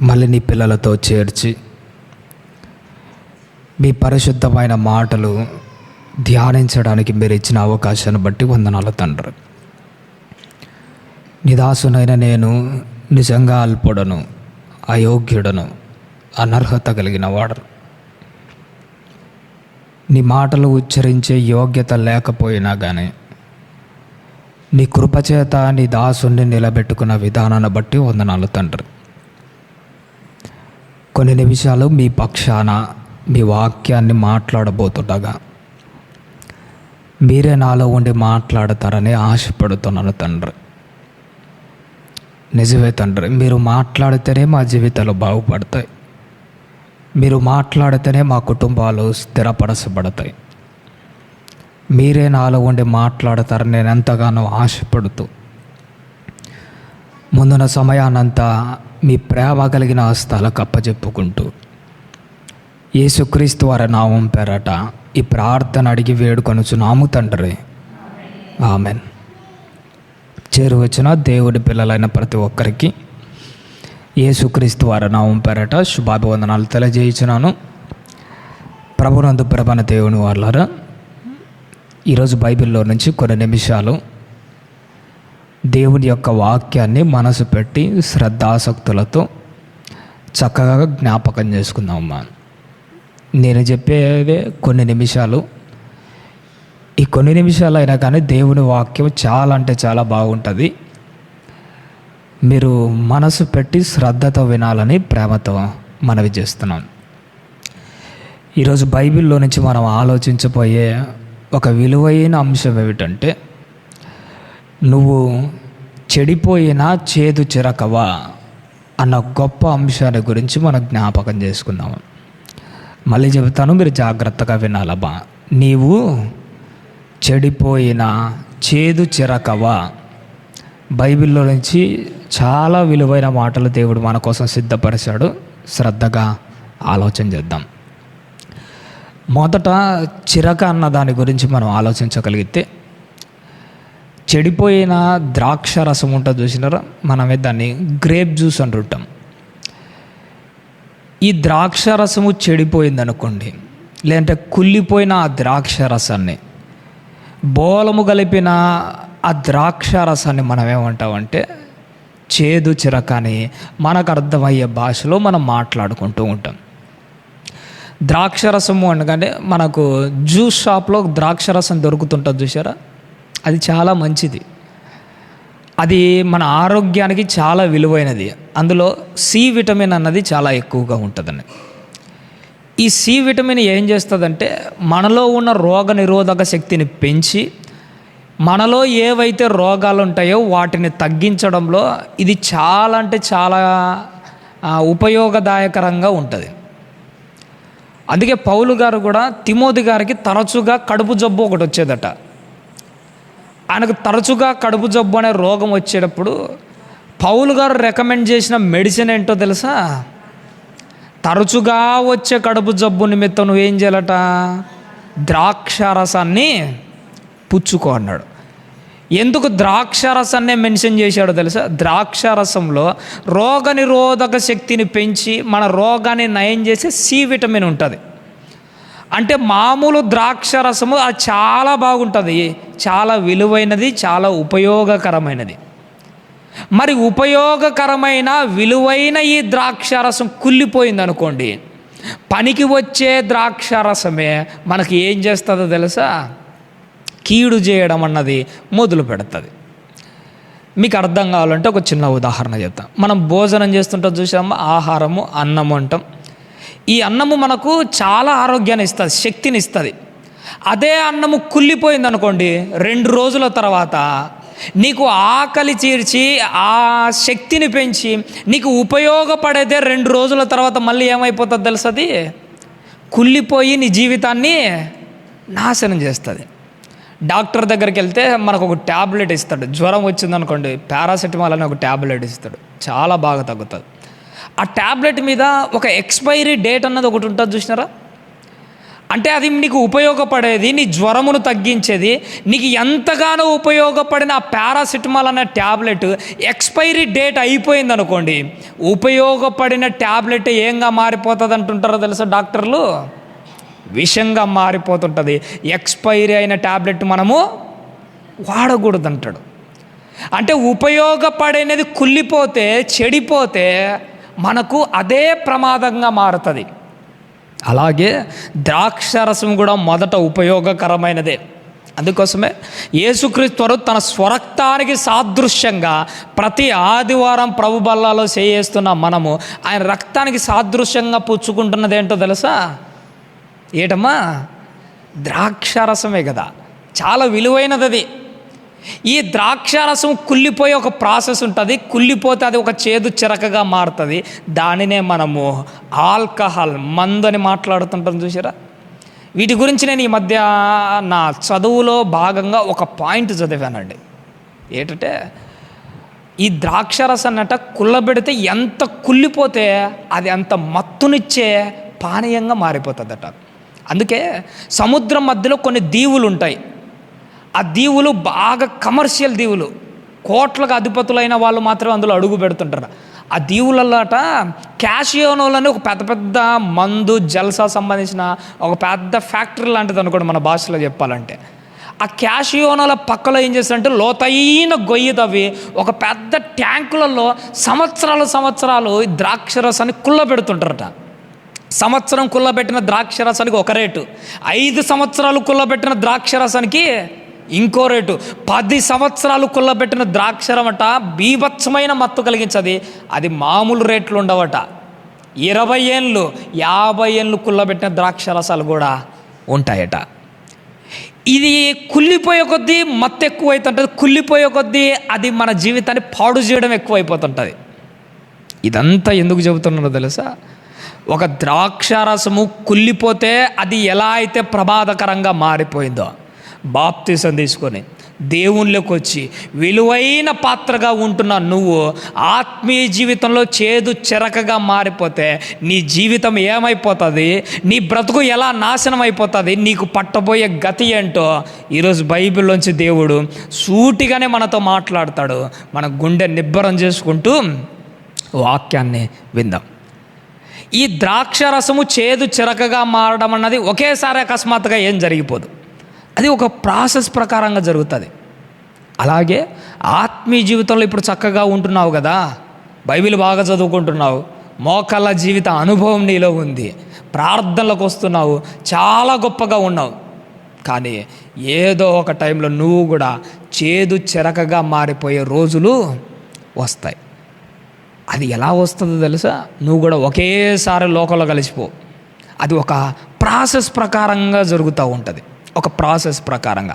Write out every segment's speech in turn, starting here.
మళ్ళీ నీ పిల్లలతో చేర్చి మీ పరిశుద్ధమైన మాటలు ధ్యానించడానికి మీరు ఇచ్చిన అవకాశాన్ని బట్టి వందనాలు తండ్రి. నిదాసునైన నేను నిజంగా అల్పుడను, అయోగ్యుడను, అనర్హత కలిగిన వాడను. నీ మాటలు ఉచ్చరించే యోగ్యత లేకపోయినా కానీ నీ కృపచేత నీ దాసుని నిలబెట్టుకున్న విధానాన్ని బట్టి వందనాలు తండ్రి. కొన్ని నిమిషాలు మీ పక్షాన మీ వాక్యాన్ని మాట్లాడబోతుండగా మీరే నాలో ఉండి మాట్లాడతారని ఆశపడుతున్నాను తండ్రి. నిజమే తండ్రి, మీరు మాట్లాడితేనే మా జీవితాలు బాగుపడతాయి. మీరు మాట్లాడితేనే మా కుటుంబాలు స్థిరపరచబడతాయి. మీరే నాలో ఉండి మాట్లాడతారని నేను ఎంతగానో ఆశపడుతూ ముందున్న సమయాన్నంతా మీ ప్రేమ కలిగిన హస్తాలకు అప్పచెప్పుకుంటూ యేసుక్రీస్తు వారి నామం పేరట ఈ ప్రార్థన అడిగి వేడుకొనుచున్నాము తండ్రి, ఆమెన్. చేరువచ్చిన దేవుడి పిల్లలైన ప్రతి ఒక్కరికి యేసుక్రీస్తు వారి నామం పేరట శుభాభివందనాలు తెలియజేయుచున్నాను. ప్రభునందు ప్రభన దేవుని వాళ్ళారా, ఈరోజు బైబిల్లో నుంచి కొన్ని నిమిషాలు దేవుని యొక్క వాక్యాన్ని మనసు పెట్టి శ్రద్ధాసక్తులతో చక్కగా జ్ఞాపకం చేసుకుందామమ్మా. నేను చెప్పేదే కొన్ని నిమిషాలు. ఈ కొన్ని నిమిషాలు అయినా కానీ దేవుని వాక్యం చాలా అంటే చాలా బాగుంటుంది. మీరు మనసు పెట్టి శ్రద్ధతో వినాలని ప్రేమతో మనవి చేస్తున్నాను. ఈరోజు బైబిల్లో నుంచి మనం ఆలోచించబోయే ఒక విలువైన అంశం ఏమిటంటే, నువ్వు చెడిపోయినా చేదు చిరకవా అన్న గొప్ప అంశాన్ని గురించి మనం జ్ఞాపకం చేసుకుందాము. మళ్ళీ చెబుతాను, మీరు జాగ్రత్తగా వినాలమ్మా. నీవు చెడిపోయినా చేదు చిరకవా. బైబిల్లో నుంచి చాలా విలువైన మాటలు దేవుడు మన కోసం సిద్ధపరిచాడు. శ్రద్ధగా ఆలోచన చేద్దాం. మొదట చిరక అన్న దాని గురించి మనం ఆలోచించగలిగితే, చెడిపోయిన ద్రాక్ష రసం ఉంటుంది చూసినారా, మనమే దాన్ని గ్రేప్ జ్యూస్ అంటుంటాం. ఈ ద్రాక్ష రసము చెడిపోయింది అనుకోండి, లేదంటే కుళ్ళిపోయిన ఆ ద్రాక్ష రసాన్ని, బోలము కలిపిన ఆ ద్రాక్ష రసాన్ని మనం ఏమంటామంటే చేదు చిరక అని మనకు అర్థమయ్యే భాషలో మనం మాట్లాడుకుంటూ ఉంటాం. ద్రాక్ష రసము అనగానే మనకు జ్యూస్ షాప్లో ద్రాక్ష రసం దొరుకుతుంటుంది చూసారా, అది చాలా మంచిది. అది మన ఆరోగ్యానికి చాలా విలువైనది. అందులో సి విటమిన్ అన్నది చాలా ఎక్కువగా ఉంటుందండి. ఈ సి విటమిన్ ఏం చేస్తుందంటే మనలో ఉన్న రోగ నిరోధక శక్తిని పెంచి మనలో ఏవైతే రోగాలు ఉంటాయో వాటిని తగ్గించడంలో ఇది చాలా అంటే చాలా ఉపయోగదాయకరంగా ఉంటుంది. అందుకే పౌలు గారు కూడా తిమోతి గారికి తరచుగా కడుపు జబ్బు ఒకటి వచ్చేదట. ఆయనకు తరచుగా కడుపు జబ్బు అనే రోగం వచ్చేటప్పుడు పౌలు గారు రికమెండ్ చేసిన మెడిసిన్ ఏంటో తెలుసా? తరచుగా వచ్చే కడుపు జబ్బు నిమిత్తం నువ్వేం చేయాలట, ద్రాక్ష రసాన్ని పుచ్చుకో అన్నాడు. ఎందుకు ద్రాక్ష రసాన్నే మెన్షన్ చేశాడో తెలుసా? ద్రాక్ష రసంలో రోగ నిరోధక శక్తిని పెంచి మన రోగాన్ని నయం చేసే సి విటమిన్ ఉంటుంది. అంటే మామూలు ద్రాక్ష రసము అది చాలా బాగుంటుంది, చాలా విలువైనది, చాలా ఉపయోగకరమైనది. మరి ఉపయోగకరమైన విలువైన ఈ ద్రాక్ష రసం కుళ్ళిపోయింది అనుకోండి, పనికి వచ్చే ద్రాక్ష రసమే మనకి ఏం చేస్తుందో తెలుసా? కీడు చేయడం అన్నది మొదలు పెడుతుంది. మీకు అర్థం కావాలంటే ఒక చిన్న ఉదాహరణ చెప్తాం. మనం భోజనం చేస్తుంటాం చూసామా, ఆహారము అన్నము అంటాం. ఈ అన్నము మనకు చాలా ఆరోగ్యాన్ని ఇస్తుంది, శక్తిని ఇస్తుంది. అదే అన్నము కుళ్ళిపోయింది అనుకోండి, 2 రోజుల తర్వాత నీకు ఆకలి తీర్చి ఆ శక్తిని పెంచి నీకు ఉపయోగపడేదే 2 రోజుల తర్వాత మళ్ళీ ఏమైపోతుంది తెలుసు? అది కుళ్ళిపోయి నీ జీవితాన్ని నాశనం చేస్తుంది. డాక్టర్ దగ్గరికి వెళ్తే మనకు ఒక ట్యాబ్లెట్ ఇస్తాడు. జ్వరం వచ్చిందనుకోండి, పారాసెటమాల్ అని ఒక ట్యాబ్లెట్ ఇస్తాడు, చాలా బాగా తగ్గుతుంది. ఆ ట్యాబ్లెట్ మీద ఒక ఎక్స్పైరీ డేట్ అన్నది ఒకటి ఉంటుంది చూసినారా? అంటే అది నీకు ఉపయోగపడేది, నీ జ్వరమును తగ్గించేది, నీకు ఎంతగానో ఉపయోగపడిన ఆ పారాసిటమాల్ అనే ట్యాబ్లెట్ ఎక్స్పైరీ డేట్ అయిపోయింది అనుకోండి, ఉపయోగపడిన ట్యాబ్లెట్ ఏంగా మారిపోతుంది అంటుంటారో తెలుసా డాక్టర్లు? విషంగా మారిపోతుంటుంది. ఎక్స్పైరీ అయిన ట్యాబ్లెట్ మనము వాడకూడదు అంటాడు. అంటే ఉపయోగపడేది కుళ్ళిపోతే, చెడిపోతే మనకు అదే ప్రమాదంగా మారుతుంది. అలాగే ద్రాక్షారసం కూడా మొదట ఉపయోగకరమైనదే. అందుకోసమే యేసుక్రీస్తు వారు తన స్వరక్తానికి సాదృశ్యంగా ప్రతి ఆదివారం ప్రభు బల్లాలో చేయేస్తున్న మనము ఆయన రక్తానికి సాదృశ్యంగా పుచ్చుకుంటున్నది ఏంటో తెలుసా? ఏటమ్మా? ద్రాక్షారసమే కదా. చాలా విలువైనది అది. ఈ ద్రాక్షారసం కుళ్ళిపోయే ఒక ప్రాసెస్ ఉంటుంది. కుళ్ళిపోతే అది ఒక చేదు చిరకగా మారుతుంది. దానినే మనము ఆల్కహాల్, మందు అని మాట్లాడుతుంటాం చూసారా? వీటి గురించి నేను ఈ మధ్య నా చదువులో భాగంగా ఒక పాయింట్ చదివానండి. ఏంటంటే ఈ ద్రాక్షారసం అన్నట కుళ్ళబెడితే ఎంత కుళ్ళిపోతే అది అంత మత్తునిచ్చే పానీయంగా మారిపోతుందట. అందుకే సముద్రం మధ్యలో కొన్ని దీవులు ఉంటాయి. ఆ దీవులు బాగా కమర్షియల్ దీవులు, కోట్లకు అధిపతులైన వాళ్ళు మాత్రం అందులో అడుగు పెడుతుంటారు. ఆ దీవులలోట క్యాషియోనోలని ఒక పెద్ద పెద్ద మందు జల్సా సంబంధించిన ఒక పెద్ద ఫ్యాక్టరీ లాంటిది అనుకోండి మన భాషలో చెప్పాలంటే. ఆ క్యాషియోనోల పక్కలో ఏం చేస్తారంటే లోతైన గొయ్యి తవ్వి ఒక పెద్ద ట్యాంకులలో సంవత్సరాలు ద్రాక్షరసాన్ని కుళ్ళబెడుతుంటారట. సంవత్సరం కుళ్ళబెట్టిన ద్రాక్షరసానికి ఒక రేటు, 5 సంవత్సరాలు కుళ్ళబెట్టిన ద్రాక్షరసానికి ఇంకో రేటు, 10 సంవత్సరాలు కుళ్ళబెట్టిన ద్రాక్షరమట బీభత్సమైన మత్తు కలిగించది. అది మామూలు రేట్లు ఉండవట. 20 ఏళ్ళు 50 ఏళ్ళు కుళ్ళబెట్టిన ద్రాక్షరసాలు కూడా ఉంటాయట. ఇది కుళ్ళిపోయే కొద్దీ మత్తు ఎక్కువైతుంటుంది. కుళ్ళిపోయే కొద్దీ అది మన జీవితాన్ని పాడు చేయడం ఎక్కువైపోతుంటుంది. ఇదంతా ఎందుకు చెబుతున్నానో తెలుసా? ఒక ద్రాక్షారసము కుళ్ళిపోతే అది ఎలా అయితే ప్రమాదకరంగా మారిపోయిందో, బాప్తిసం తీసుకొని దేవునిలోకి వచ్చి విలువైన పాత్రగా ఉంటున్న నువ్వు ఆత్మీయ జీవితంలో చేదు చెరకగా మారిపోతే నీ జీవితం ఏమైపోతుంది, నీ బ్రతుకు ఎలా నాశనం అయిపోతుంది, నీకు పట్టబోయే గతి ఏంటో ఈరోజు బైబిల్లోంచి దేవుడు సూటిగానే మనతో మాట్లాడతాడు. మన గుండె నిబ్బరం చేసుకుంటూ వాక్యాన్ని విందాం. ఈ ద్రాక్షరసము చేదు చిరకగా మారడం అన్నది ఒకేసారి అకస్మాత్తుగా ఏం జరిగిపోదు. అది ఒక ప్రాసెస్ ప్రకారంగా జరుగుతుంది. అలాగే ఆత్మీయ జీవితంలో ఇప్పుడు చక్కగా ఉంటున్నావు కదా, బైబిల్ బాగా చదువుకుంటున్నావు, మోకాళ్ళ జీవిత అనుభవం నీలో ఉంది, ప్రార్థనలకు వస్తున్నావు, చాలా గొప్పగా ఉన్నావు. కానీ ఏదో ఒక టైంలో నువ్వు కూడా చేదు చెరకగా మారిపోయే రోజులు వస్తాయి. అది ఎలా వస్తుందో తెలుసా? నువ్వు కూడా ఒకేసారి లోకంలో కలిసిపో. అది ఒక ప్రాసెస్ ప్రకారంగా జరుగుతూ ఉంటుంది. ఒక ప్రాసెస్ ప్రకారంగా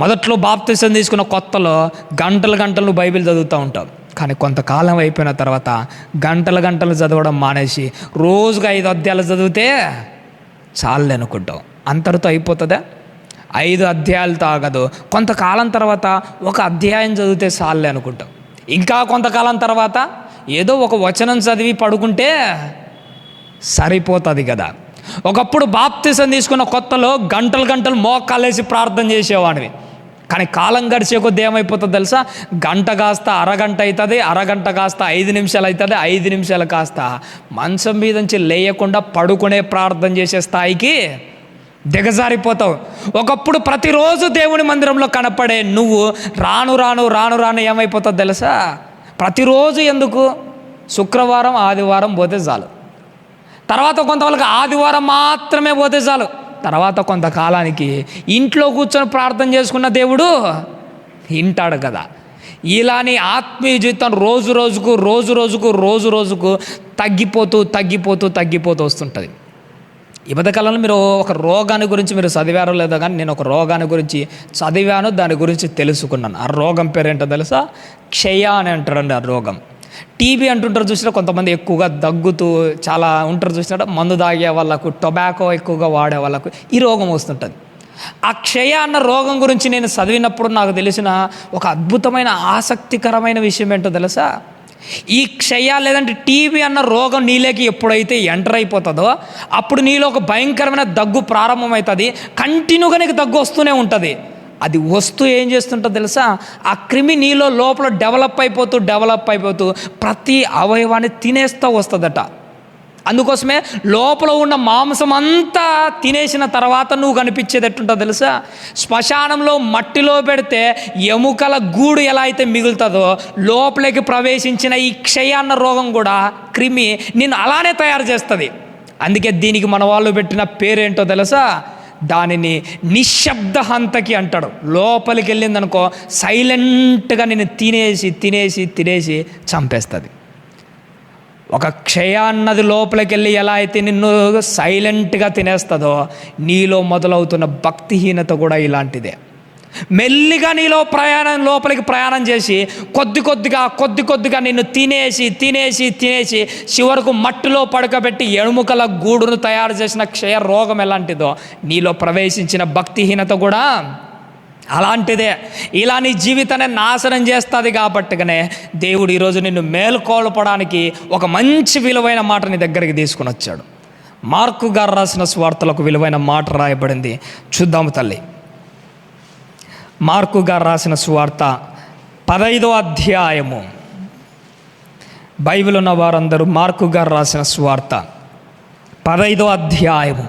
మొదట్లో బాప్తిసం తీసుకున్న కొత్తలో గంటలు బైబిల్ చదువుతూ ఉంటావు. కానీ కొంతకాలం అయిపోయిన తర్వాత గంటలు చదవడం మానేసి రోజుగా 5 అధ్యాయాలు చదివితే చాలు అనుకుంటావు. అంతటితో అయిపోతుందా? 5 అధ్యాయాలు తాగదు. కొంతకాలం తర్వాత ఒక అధ్యాయం చదివితే చాలు అనుకుంటావు. ఇంకా కొంతకాలం తర్వాత ఏదో ఒక వచనం చదివి పడుకుంటే సరిపోతుంది కదా. ఒకప్పుడు బాప్తిసం తీసుకున్న కొత్తలో గంటలు మోకాలేసి ప్రార్థన చేసేవాడివి. కానీ కాలం గడిచే కొద్ది ఏమైపోతుంది తెలుసా? గంట కాస్త అరగంట అవుతుంది, అరగంట కాస్త 5 నిమిషాలు అవుతుంది, 5 నిమిషాలు కాస్త మంచం మీద నుంచి లేయకుండా పడుకునే ప్రార్థన చేసే స్థాయికి దిగజారిపోతావు. ఒకప్పుడు ప్రతిరోజు దేవుని మందిరంలో కనపడే నువ్వు రాను ఏమైపోతుంది తెలుసా? ప్రతిరోజు ఎందుకు? శుక్రవారం ఆదివారం పోతే చాలు. తర్వాత కొంతవరకు ఆదివారం మాత్రమే పోతే చాలు. తర్వాత కొంతకాలానికి ఇంట్లో కూర్చొని ప్రార్థన చేసుకున్న దేవుడు వింటాడు కదా. ఇలాని ఆత్మీయ జీవితం రోజు రోజుకు తగ్గిపోతూ వస్తుంటుంది. ఈ మధ్యకాలంలో మీరు ఒక రోగాన్ని గురించి మీరు చదివారో లేదో కానీ నేను ఒక రోగాన్ని గురించి చదివాను, దాని గురించి తెలుసుకున్నాను. ఆ రోగం పేరేంటో తెలుసా? క్షయ అని అంటారండి. ఆ రోగం టీబీ అంటుంటారు చూసినా, కొంతమంది ఎక్కువగా దగ్గుతూ చాలా ఉంటారు చూసినా, మందు తాగే వాళ్ళకు, టొబాకో ఎక్కువగా వాడే వాళ్ళకు ఈ రోగం వస్తుంటుంది. ఆ క్షయ అన్న రోగం గురించి నేను చదివినప్పుడు నాకు తెలిసిన ఒక అద్భుతమైన ఆసక్తికరమైన విషయం ఏంటో తెలుసా? ఈ క్షయ లేదంటే టీబీ అన్న రోగం నీలోకి ఎప్పుడైతే ఎంటర్ అయిపోతుందో అప్పుడు నీలో ఒక భయంకరమైన దగ్గు ప్రారంభమవుతుంది. కంటిన్యూగా నీకు దగ్గు వస్తూనే ఉంటుంది. అది వస్తూ ఏం చేస్తుంటుంది తెలుసా, ఆ క్రిమి నీలో లోపల డెవలప్ అయిపోతూ ప్రతి అవయవాన్ని తినేస్తూ వస్తుందట. అందుకోసమే లోపల ఉన్న మాంసం అంతా తినేసిన తర్వాత నువ్వు కనిపించేది ఎట్టుంటుందో తెలుసా, శ్మశానంలో మట్టిలో పెడితే ఎముకల గూడు ఎలా అయితే మిగులుతుందో లోపలికి ప్రవేశించిన ఈ క్షయ అన్న రోగం కూడా క్రిమి నిన్ను అలానే తయారు చేస్తుంది. అందుకే దీనికి మన వాళ్ళు పెట్టిన పేరేంటో తెలుసా, దానిని నిశ్శబ్ద హంతకి అంటాడు. లోపలికి వెళ్ళిందనుకో సైలెంట్గా నిన్ను తినేసి చంపేస్తుంది. ఒక క్షయ అన్నది లోపలికి వెళ్ళి ఎలా అయితే నిన్ను సైలెంట్గా తినేస్తుందో నీలో మొదలవుతున్న భక్తిహీనత కూడా ఇలాంటిదే. మెల్లిగా నీలో లోపలికి ప్రయాణం చేసి కొద్ది కొద్దిగా నిన్ను తినేసి చివరకు మట్టిలో పడకబెట్టి ఎముకల గూడును తయారు చేసిన క్షయ రోగం ఎలాంటిదో నీలో ప్రవేశించిన భక్తిహీనత కూడా అలాంటిదే. ఇలా నీ జీవితాన్ని నాశనం చేస్తుంది. కాబట్టిగానే దేవుడు ఈరోజు నిన్ను మేలుకొల్పడానికి ఒక మంచి విలువైన మాట నీ దగ్గరికి తీసుకుని వచ్చాడు. మార్కు గారు రాసిన సువార్తలకు విలువైన మాట రాయబడింది, చూద్దాము తల్లి. మార్కు గారు రాసిన సువార్త 15వ అధ్యాయము. బైబిల్ ఉన్న వారందరూ మార్కు గారు రాసిన సువార్త 15వ అధ్యాయము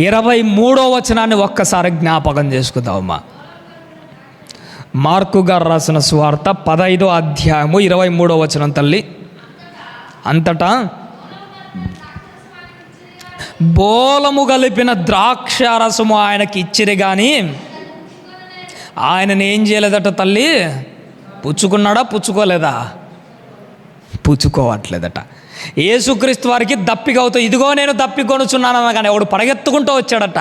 23వ వచనాన్ని ఒక్కసారి జ్ఞాపకం చేసుకుందామమ్మా. మార్కు గారు రాసిన సువార్త 15వ అధ్యాయము 23వ వచనం తల్లి. అంతటా బోలము కలిపిన ద్రాక్షారసము ఆయనకి ఇచ్చిరి కానీ ఆయనని ఏం చేయలేదట తల్లి, పుచ్చుకున్నాడా, పుచ్చుకోలేదా, పుచ్చుకోవట్లేదట. యేసుక్రీస్తు వారికి దప్పిక అవుతాయి, ఇదిగో నేను దప్పికొనుచున్నాను కానీ ఎవడు పరిగెత్తుకుంటూ వచ్చాడట.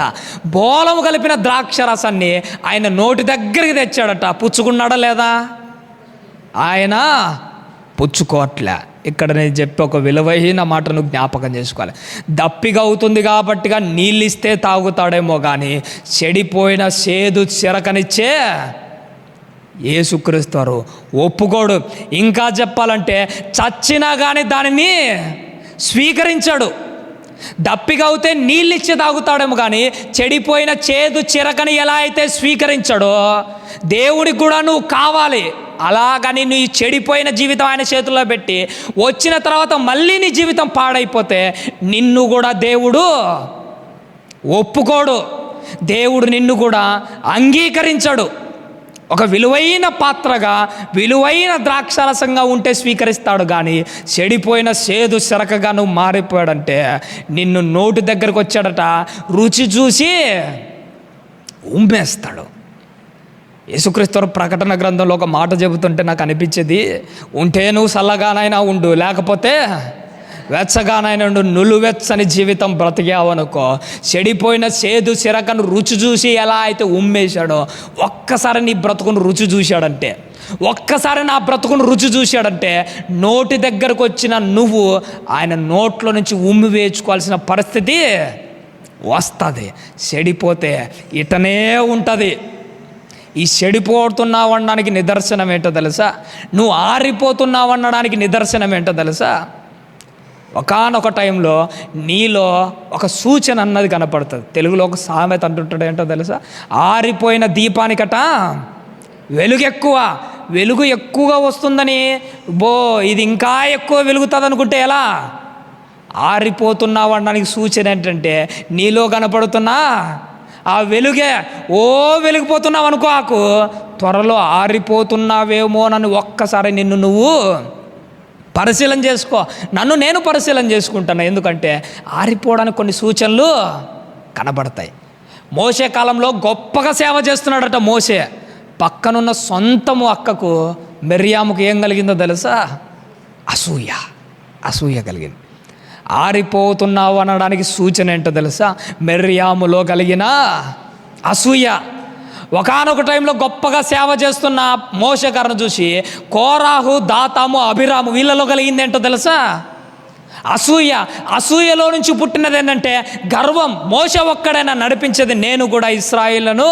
బోలము కలిపిన ద్రాక్షరసాన్ని ఆయన నోటి దగ్గరికి తెచ్చాడట. పుచ్చుకున్నాడా లేదా, ఆయన పుచ్చుకోవట్లే. ఇక్కడ నేను చెప్పి ఒక విలువైన మాటను జ్ఞాపకం చేసుకోవాలి. దప్పిక అవుతుంది కాబట్టిగా నీళ్ళు ఇస్తే తాగుతాడేమో కానీ చెడిపోయిన సేదు చిరకనిచ్చే యేసుక్రీస్తు వారు ఒప్పుకోడు. ఇంకా చెప్పాలంటే చచ్చినా కానీ దానిని స్వీకరించాడు. దప్పిక అవుతే నీళ్ళు ఇచ్చి తాగుతాడేమో కానీ చెడిపోయిన చేదు చిరకని ఎలా అయితే స్వీకరించాడో దేవుడికి కూడా నువ్వు కావాలి. అలాగని నీ చెడిపోయిన జీవితం ఆయన చేతుల్లో పెట్టి వచ్చిన తర్వాత మళ్ళీ నీ జీవితం పాడైపోతే నిన్ను కూడా దేవుడు ఒప్పుకోడు. దేవుడు నిన్ను కూడా అంగీకరించడు. ఒక విలువైన పాత్రగా విలువైన ద్రాక్షరసంగా ఉంటే స్వీకరిస్తాడు కానీ చెడిపోయిన సేదు సెరకగా నువ్వు మారిపోయాడంటే నిన్ను నోటి దగ్గరకు వచ్చాడట, రుచి చూసి ఉమ్మేస్తాడు. యేసుక్రీస్తు ప్రకటన గ్రంథంలో ఒక మాట చెబుతుంటే నాకు అనిపించేది, ఉంటే నువ్వు చల్లగానైనా ఉండు, లేకపోతే వెచ్చగానైనా ఉండు, నులువెచ్చని జీవితం బ్రతికావనుకో చెడిపోయిన సేదు చిరకను రుచి చూసి ఎలా అయితే ఉమ్మేశాడో ఒక్కసారి నీ బ్రతుకును రుచి చూశాడంటే, ఒక్కసారి నా బ్రతుకును రుచి చూశాడంటే నోటి దగ్గరకు వచ్చిన నువ్వు ఆయన నోట్లో నుంచి ఉమ్మి వేసుకోవాల్సిన పరిస్థితి వస్తుంది. చెడిపోతే ఇటనే ఉంటుంది. ఈ చెడిపోతున్నావు అనడానికి నిదర్శనం ఏంటో తెలుసా, నువ్వు ఆరిపోతున్నావు అనడానికి నిదర్శనం ఏంటో తెలుసా, ఒకానొక టైంలో నీలో ఒక సూచన అన్నది కనపడుతుంది. తెలుగులో ఒక సామెత అంటుంటాడు, ఏంటో తెలుసా, ఆరిపోయిన దీపానికట వెలుగు ఎక్కువగా వస్తుందని ఇది ఇంకా ఎక్కువ వెలుగుతుంది అనుకుంటే ఎలా, ఆరిపోతున్నావు అనడానికి సూచన ఏంటంటే నీలో కనపడుతున్నా ఆ వెలుగే వెలిగిపోతున్నావు అనుకోకు, త్వరలో ఆరిపోతున్నావేమో నన్ను ఒక్కసారి నిన్ను నువ్వు పరిశీలన చేసుకో. నన్ను నేను పరిశీలన చేసుకుంటాను. ఎందుకంటే ఆరిపోవడానికి కొన్ని సూచనలు కనబడతాయి. మోషే కాలంలో గొప్పగా సేవ చేస్తున్నాడట మోషే. పక్కనున్న సొంతము అక్కకు మిర్యాముకు ఏం కలిగిందో తెలుసా, అసూయ కలిగింది. ఆరిపోతున్నావు అనడానికి సూచన ఏంటో తెలుసా, మిర్యాములో కలిగిన అసూయ. ఒకానొక టైంలో గొప్పగా సేవ చేస్తున్న మోషే గారిని చూసి కోరాహు, దాతాము, అభిరాము వీళ్ళలో కలిగింది ఏంటో తెలుసా, అసూయలో నుంచి పుట్టినది ఏంటంటే గర్వం. మోషే ఒక్కడైనా నడిపించేది, నేను కూడా ఇశ్రాయేలును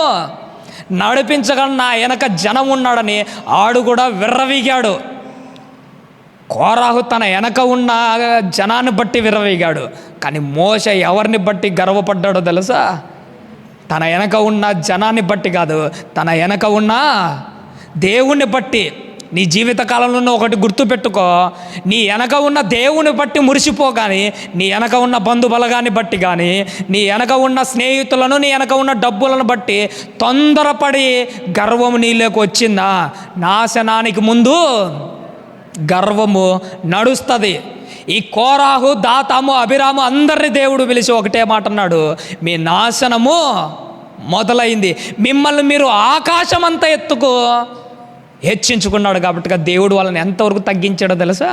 నడిపించగలను, నా వెనక జనం ఉన్నాడని ఆడు కూడా విర్రవీగాడు. కోరాహు తన వెనక ఉన్న జనాన్ని బట్టి విర్రవీగాడు, కానీ మోషే ఎవరిని బట్టి గర్వపడ్డాడో తెలుసా? తన వెనక ఉన్న జనాన్ని బట్టి కాదు, తన వెనక ఉన్న దేవుణ్ణి బట్టి. నీ జీవిత కాలంలో ఒకటి గుర్తుపెట్టుకో, నీ వెనక ఉన్న దేవుని బట్టి మురిసిపో, కానీ నీ వెనక ఉన్న బంధు బలగాన్ని బట్టి కానీ, నీ వెనక ఉన్న స్నేహితులను, నీ వెనక ఉన్న డబ్బులను బట్టి తొందరపడి గర్వము నీలోకి వచ్చిందా, నాశనానికి ముందు గర్వము నడుస్తుంది. ఈ కోరాహు, దాతాము, అభిరాము అందరినీ దేవుడు పిలిచి ఒకటే మాట అన్నాడు, మీ నాశనము మొదలైంది. మిమ్మల్ని మీరు ఆకాశం అంత ఎత్తుకు హెచ్చించుకున్నాడు. కాబట్టి దేవుడు వాళ్ళని ఎంతవరకు తగ్గించాడో తెలుసా?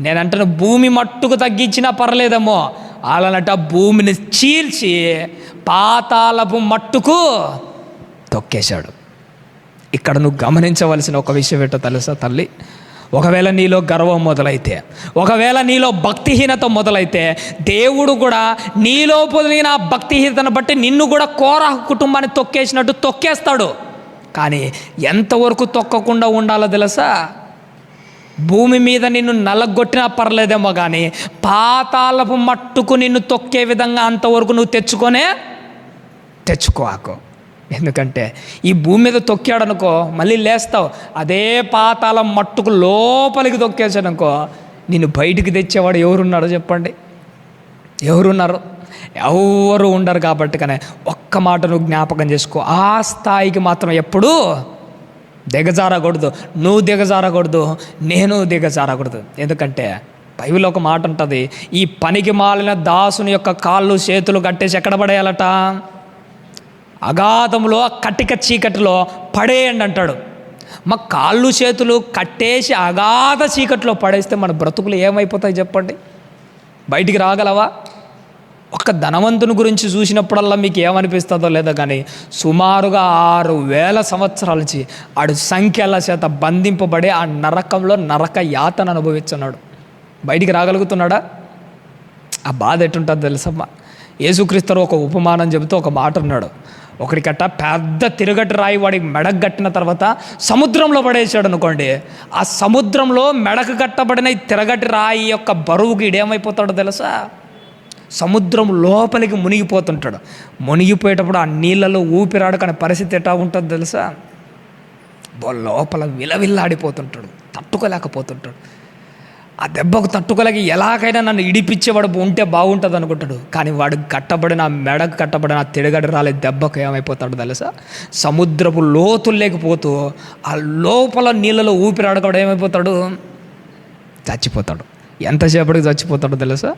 నేనంటే భూమి మట్టుకు తగ్గించినా పర్లేదేమో, వాళ్ళనట భూమిని చీల్చి పాతాళపు మట్టుకు తొక్కేశాడు. ఇక్కడ నువ్వు గమనించవలసిన ఒక విషయం ఏంటో తెలుసా తల్లి? ఒకవేళ నీలో గర్వం మొదలైతే, ఒకవేళ నీలో భక్తిహీనత మొదలైతే, దేవుడు కూడా నీలో పొదిలిన భక్తిహీనతను బట్టి నిన్ను కూడా కోరాహు కుటుంబాన్ని తొక్కేసినట్టు తొక్కేస్తాడు. కానీ ఎంతవరకు తొక్కకుండా ఉండాలో తెలుసా? భూమి మీద నిన్ను నలగొట్టినా పర్లేదేమో, కానీ పాతాళపు మట్టుకు నిన్ను తొక్కే విధంగా అంతవరకు నువ్వు తెచ్చుకోకు. ఎందుకంటే ఈ భూమి మీద తొక్కాడనుకో మళ్ళీ లేస్తావు, అదే పాతాళం మట్టుకు లోపలికి తొక్కేసాడనుకో నిన్ను బయటికి తెచ్చేవాడు ఎవరున్నారో చెప్పండి? ఎవరున్నారు? ఎవరు ఉండరు. కాబట్టి కానీ ఒక్క మాట నువ్వు జ్ఞాపకం చేసుకో, ఆ స్థాయికి మాత్రం ఎప్పుడూ దిగజారకూడదు. నువ్వు దిగజారకూడదు, నేను దిగజారకూడదు. ఎందుకంటే బైబిల్లో ఒక మాట ఉంటుంది, ఈ పనికి మాలిన దాసుని యొక్క కాళ్ళు చేతులు కట్టేసి ఎక్కడ పడేయాలట? అగాధంలో, కటిక చీకటిలో పడేయండి అంటాడు. మా కాళ్ళు చేతులు కట్టేసి అగాధ చీకటిలో పడేస్తే మన బ్రతుకులు ఏమైపోతాయి చెప్పండి? బయటికి రాగలవా? ఒక్క ధనవంతుని గురించి చూసినప్పుడల్లా మీకు ఏమనిపిస్తుందో లేదో, కానీ సుమారుగా 6000 సంవత్సరాల నుంచి ఆడు సంఖ్యల చేత బంధింపబడి ఆ నరకంలో నరక యాతన అనుభవిస్తున్నాడు. బయటికి రాగలుగుతున్నాడా? ఆ బాధ ఎట్టుంటుందో తెలుసమ్మా. యేసుక్రీస్తు ఒక ఉపమానం చెబుతూ ఒక మాట అన్నాడు. ఒకడికట్ట పెద్ద తిరగటి రాయి వాడికి మెడకు కట్టిన తర్వాత సముద్రంలో పడేసాడు అనుకోండి, ఆ సముద్రంలో మెడకు కట్టబడిన ఈ తిరగటి రాయి యొక్క బరువుకి ఇడేమైపోతాడో తెలుసా? సముద్రం లోపలికి మునిగిపోతుంటాడు. మునిగిపోయేటప్పుడు ఆ నీళ్ళలో ఊపిరాడకనే పరిస్థితి ఎట్లా ఉంటుందో తెలుసా? లోపల విలవిల్లాడిపోతుంటాడు, తట్టుకోలేకపోతుంటాడు. ఆ దెబ్బకు తట్టుకోలేక ఎలాగైనా నన్ను ఇడిపించేవాడు ఉంటే బాగుంటుంది అనుకుంటాడు. కానీ వాడు కట్టబడిన, మెడకు కట్టబడిన తిరగడి రాలే దెబ్బకు ఏమైపోతాడు తెలుసా? సముద్రపు లోతులు లేకపోతూ ఆ లోపల నీళ్ళలో ఊపిరాడకూడదు ఏమైపోతాడు? చచ్చిపోతాడు. ఎంతసేపటికి చచ్చిపోతాడో తెలుసా?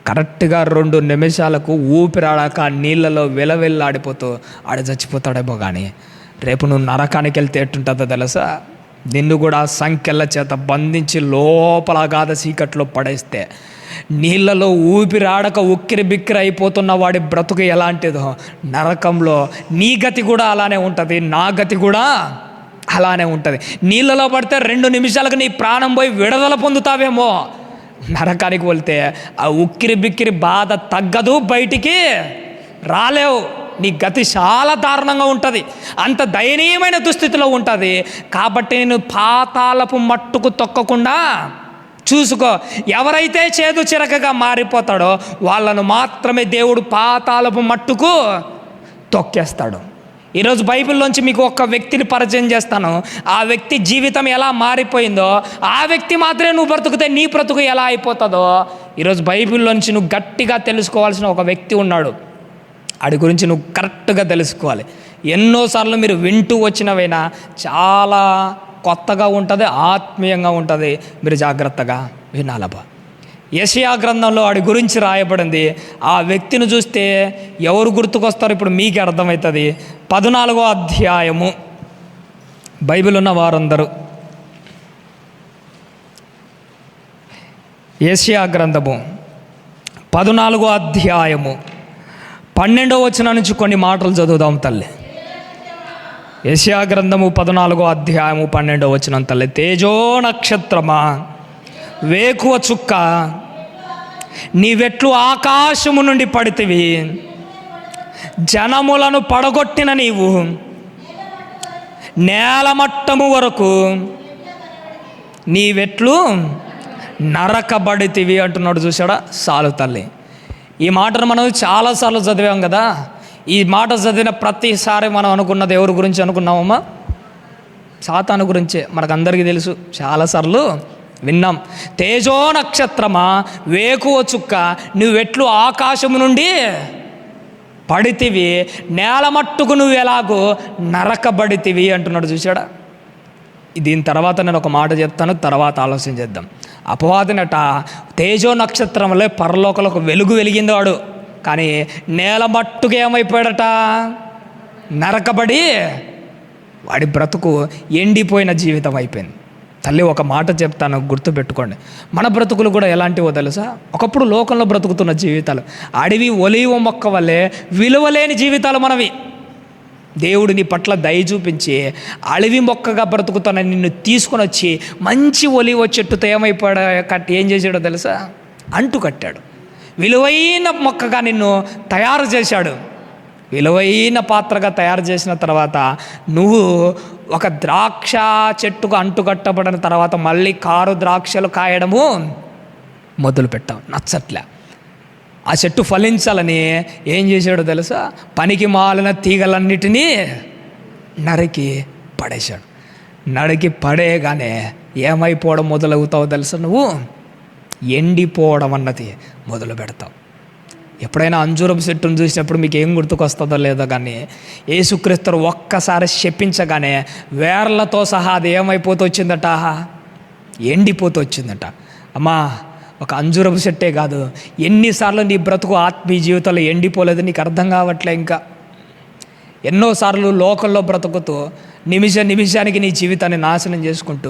కరెక్ట్గా 2 నిమిషాలకు ఊపిరాడాక నీళ్ళలో విలవిల్లాడిపోతూ ఆడ చచ్చిపోతాడేమో. కానీ రేపు నువ్వు నరకానికి వెళ్తే ఎట్టుంటుందో తెలుసా? నిన్ను కూడా సంఖ్యల చేత బంధించి లోపల అగాధ చీకట్లో పడేస్తే, నీళ్ళలో ఊపిరాడక ఉక్కిరి బిక్కిరి అయిపోతున్న వాడి బ్రతుకు ఎలాంటిదో, నరకంలో నీ గతి కూడా అలానే ఉంటుంది, నా గతి కూడా అలానే ఉంటుంది. నీళ్ళలో పడితే 2 నిమిషాలకు నీ ప్రాణం పోయి విడుదల పొందుతావేమో, నరకానికి వెళ్తే ఆ ఉక్కిరి బిక్కిరి బాధ తగ్గదు, బయటికి రాలేవు. నీ గతి చాలా దారుణంగా ఉంటుంది, అంత దయనీయమైన దుస్థితిలో ఉంటుంది. కాబట్టి నేను పాతాళపు మట్టుకు తొక్కకుండా చూసుకో. ఎవరైతే చేదు చిరకగా మారిపోతాడో వాళ్ళను మాత్రమే దేవుడు పాతాళపు మట్టుకు తొక్కేస్తాడు. ఈరోజు బైబిల్లోంచి మీకు ఒక వ్యక్తిని పరిచయం చేస్తాను. ఆ వ్యక్తి జీవితం ఎలా మారిపోయిందో, ఆ వ్యక్తి మాత్రమే నువ్వు బ్రతుకుతే నీ బ్రతుకు ఎలా అయిపోతుందో ఈరోజు బైబిల్లోంచి నువ్వు గట్టిగా తెలుసుకోవాల్సిన ఒక వ్యక్తి ఉన్నాడు. వాడి గురించి నువ్వు కరెక్ట్గా తెలుసుకోవాలి. ఎన్నోసార్లు మీరు వింటూ వచ్చినవైనా చాలా కొత్తగా ఉంటుంది, ఆత్మీయంగా ఉంటుంది. మీరు జాగ్రత్తగా వినాలబ్బా. యెషయా గ్రంథంలో వాడి గురించి రాయబడింది. ఆ వ్యక్తిని చూస్తే ఎవరు గుర్తుకొస్తారో ఇప్పుడు మీకే అర్థమవుతుంది. 14వ అధ్యాయము, బైబిల్ ఉన్న వారందరూ యెషయా గ్రంథము 14వ అధ్యాయము 12వ వచనం నుంచి కొన్ని మాటలు చదువుదాం తల్లి. యెషయా గ్రంథము 14వ అధ్యాయము 12వ వచనం తల్లి. తేజో నక్షత్రమా, వేకువ చుక్క, నీవెట్లు ఆకాశము నుండి పడితివి, జనములను పడగొట్టిన నీవు నేలమట్టము వరకు నీవెట్లు నరకబడితివి అంటున్నాడు. చూసాడా? సాలు తల్లి. ఈ మాటను మనం చాలాసార్లు చదివాం కదా. ఈ మాట చదివిన ప్రతిసారి మనం అనుకున్నది ఎవరి గురించి అనుకున్నామమ్మా? సాతాను గురించే. మనకందరికీ తెలుసు, చాలాసార్లు విన్నాం. తేజో నక్షత్రమా, వేకువ చుక్క, నువ్వెట్లు ఆకాశము నుండి పడితివి, నేల మట్టుకు నువ్వు ఎలాగో నరకబడితివి అంటున్నాడు. చూసాడా? దీని తర్వాత నేను ఒక మాట చెప్తాను, తర్వాత ఆలోచన చేద్దాం. అపవాదినట తేజో నక్షత్రంలో పరలోకలకు వెలుగు వెలిగింది వాడు, కానీ నేల మట్టుకు ఏమైపోయాడట? నరకబడి వాడి బ్రతుకు ఎండిపోయిన జీవితం అయిపోయింది. తల్లి, ఒక మాట చెప్తాను, గుర్తుపెట్టుకోండి. మన బ్రతుకులు కూడా ఎలాంటివో తెలుసా? ఒకప్పుడు లోకంలో బ్రతుకుతున్న జీవితాలు అడవి ఒలీవ మొక్క వల్లే విలువలేని జీవితాలు మనవి. దేవుడు నీ పట్ల దయ చూపించి అడవి మొక్కగా బ్రతుకుతున్న నిన్ను తీసుకొని వచ్చి మంచి ఒలీవ చెట్టుతో ఏం చేశాడో తెలుసా? అంటు కట్టాడు. విలువైన మొక్కగా నిన్ను తయారు చేశాడు. విలువైన పాత్రగా తయారు చేసిన తర్వాత నువ్వు ఒక ద్రాక్ష చెట్టుకు అంటుకట్టబడిన తర్వాత మళ్ళీ కారు ద్రాక్షలు కాయడము మొదలు పెట్టావు. నచ్చట్లే. ఆ చెట్టు ఫలించాలని ఏం చేశాడో తెలుసా? పనికి మాలిన తీగలన్నిటినీ నరికి పడేశాడు. నరికి పడేయగానే ఏమైపోవడం మొదలవుతావో తెలుసా? నువ్వు ఎండిపోవడం అన్నది మొదలు పెడతావు. ఎప్పుడైనా అంజూరపు చెట్టును చూసినప్పుడు మీకు ఏం గుర్తుకొస్తుందో లేదో కానీ, యేసుక్రీస్తు ఒక్కసారి శపించగానే వేర్లతో సహా అది ఏమైపోతూ వచ్చిందట? ఎండిపోతూ వచ్చిందట. అమ్మా, ఒక అంజూరపు చెట్టే కాదు, ఎన్నిసార్లు నీ బ్రతుకు ఆత్మీయ జీవితంలో ఎండిపోలేదు నీకు అర్థం కావట్లే. ఇంకా ఎన్నోసార్లు లోకంలో బ్రతుకుతూ నిమిషానికి నీ జీవితాన్ని నాశనం చేసుకుంటూ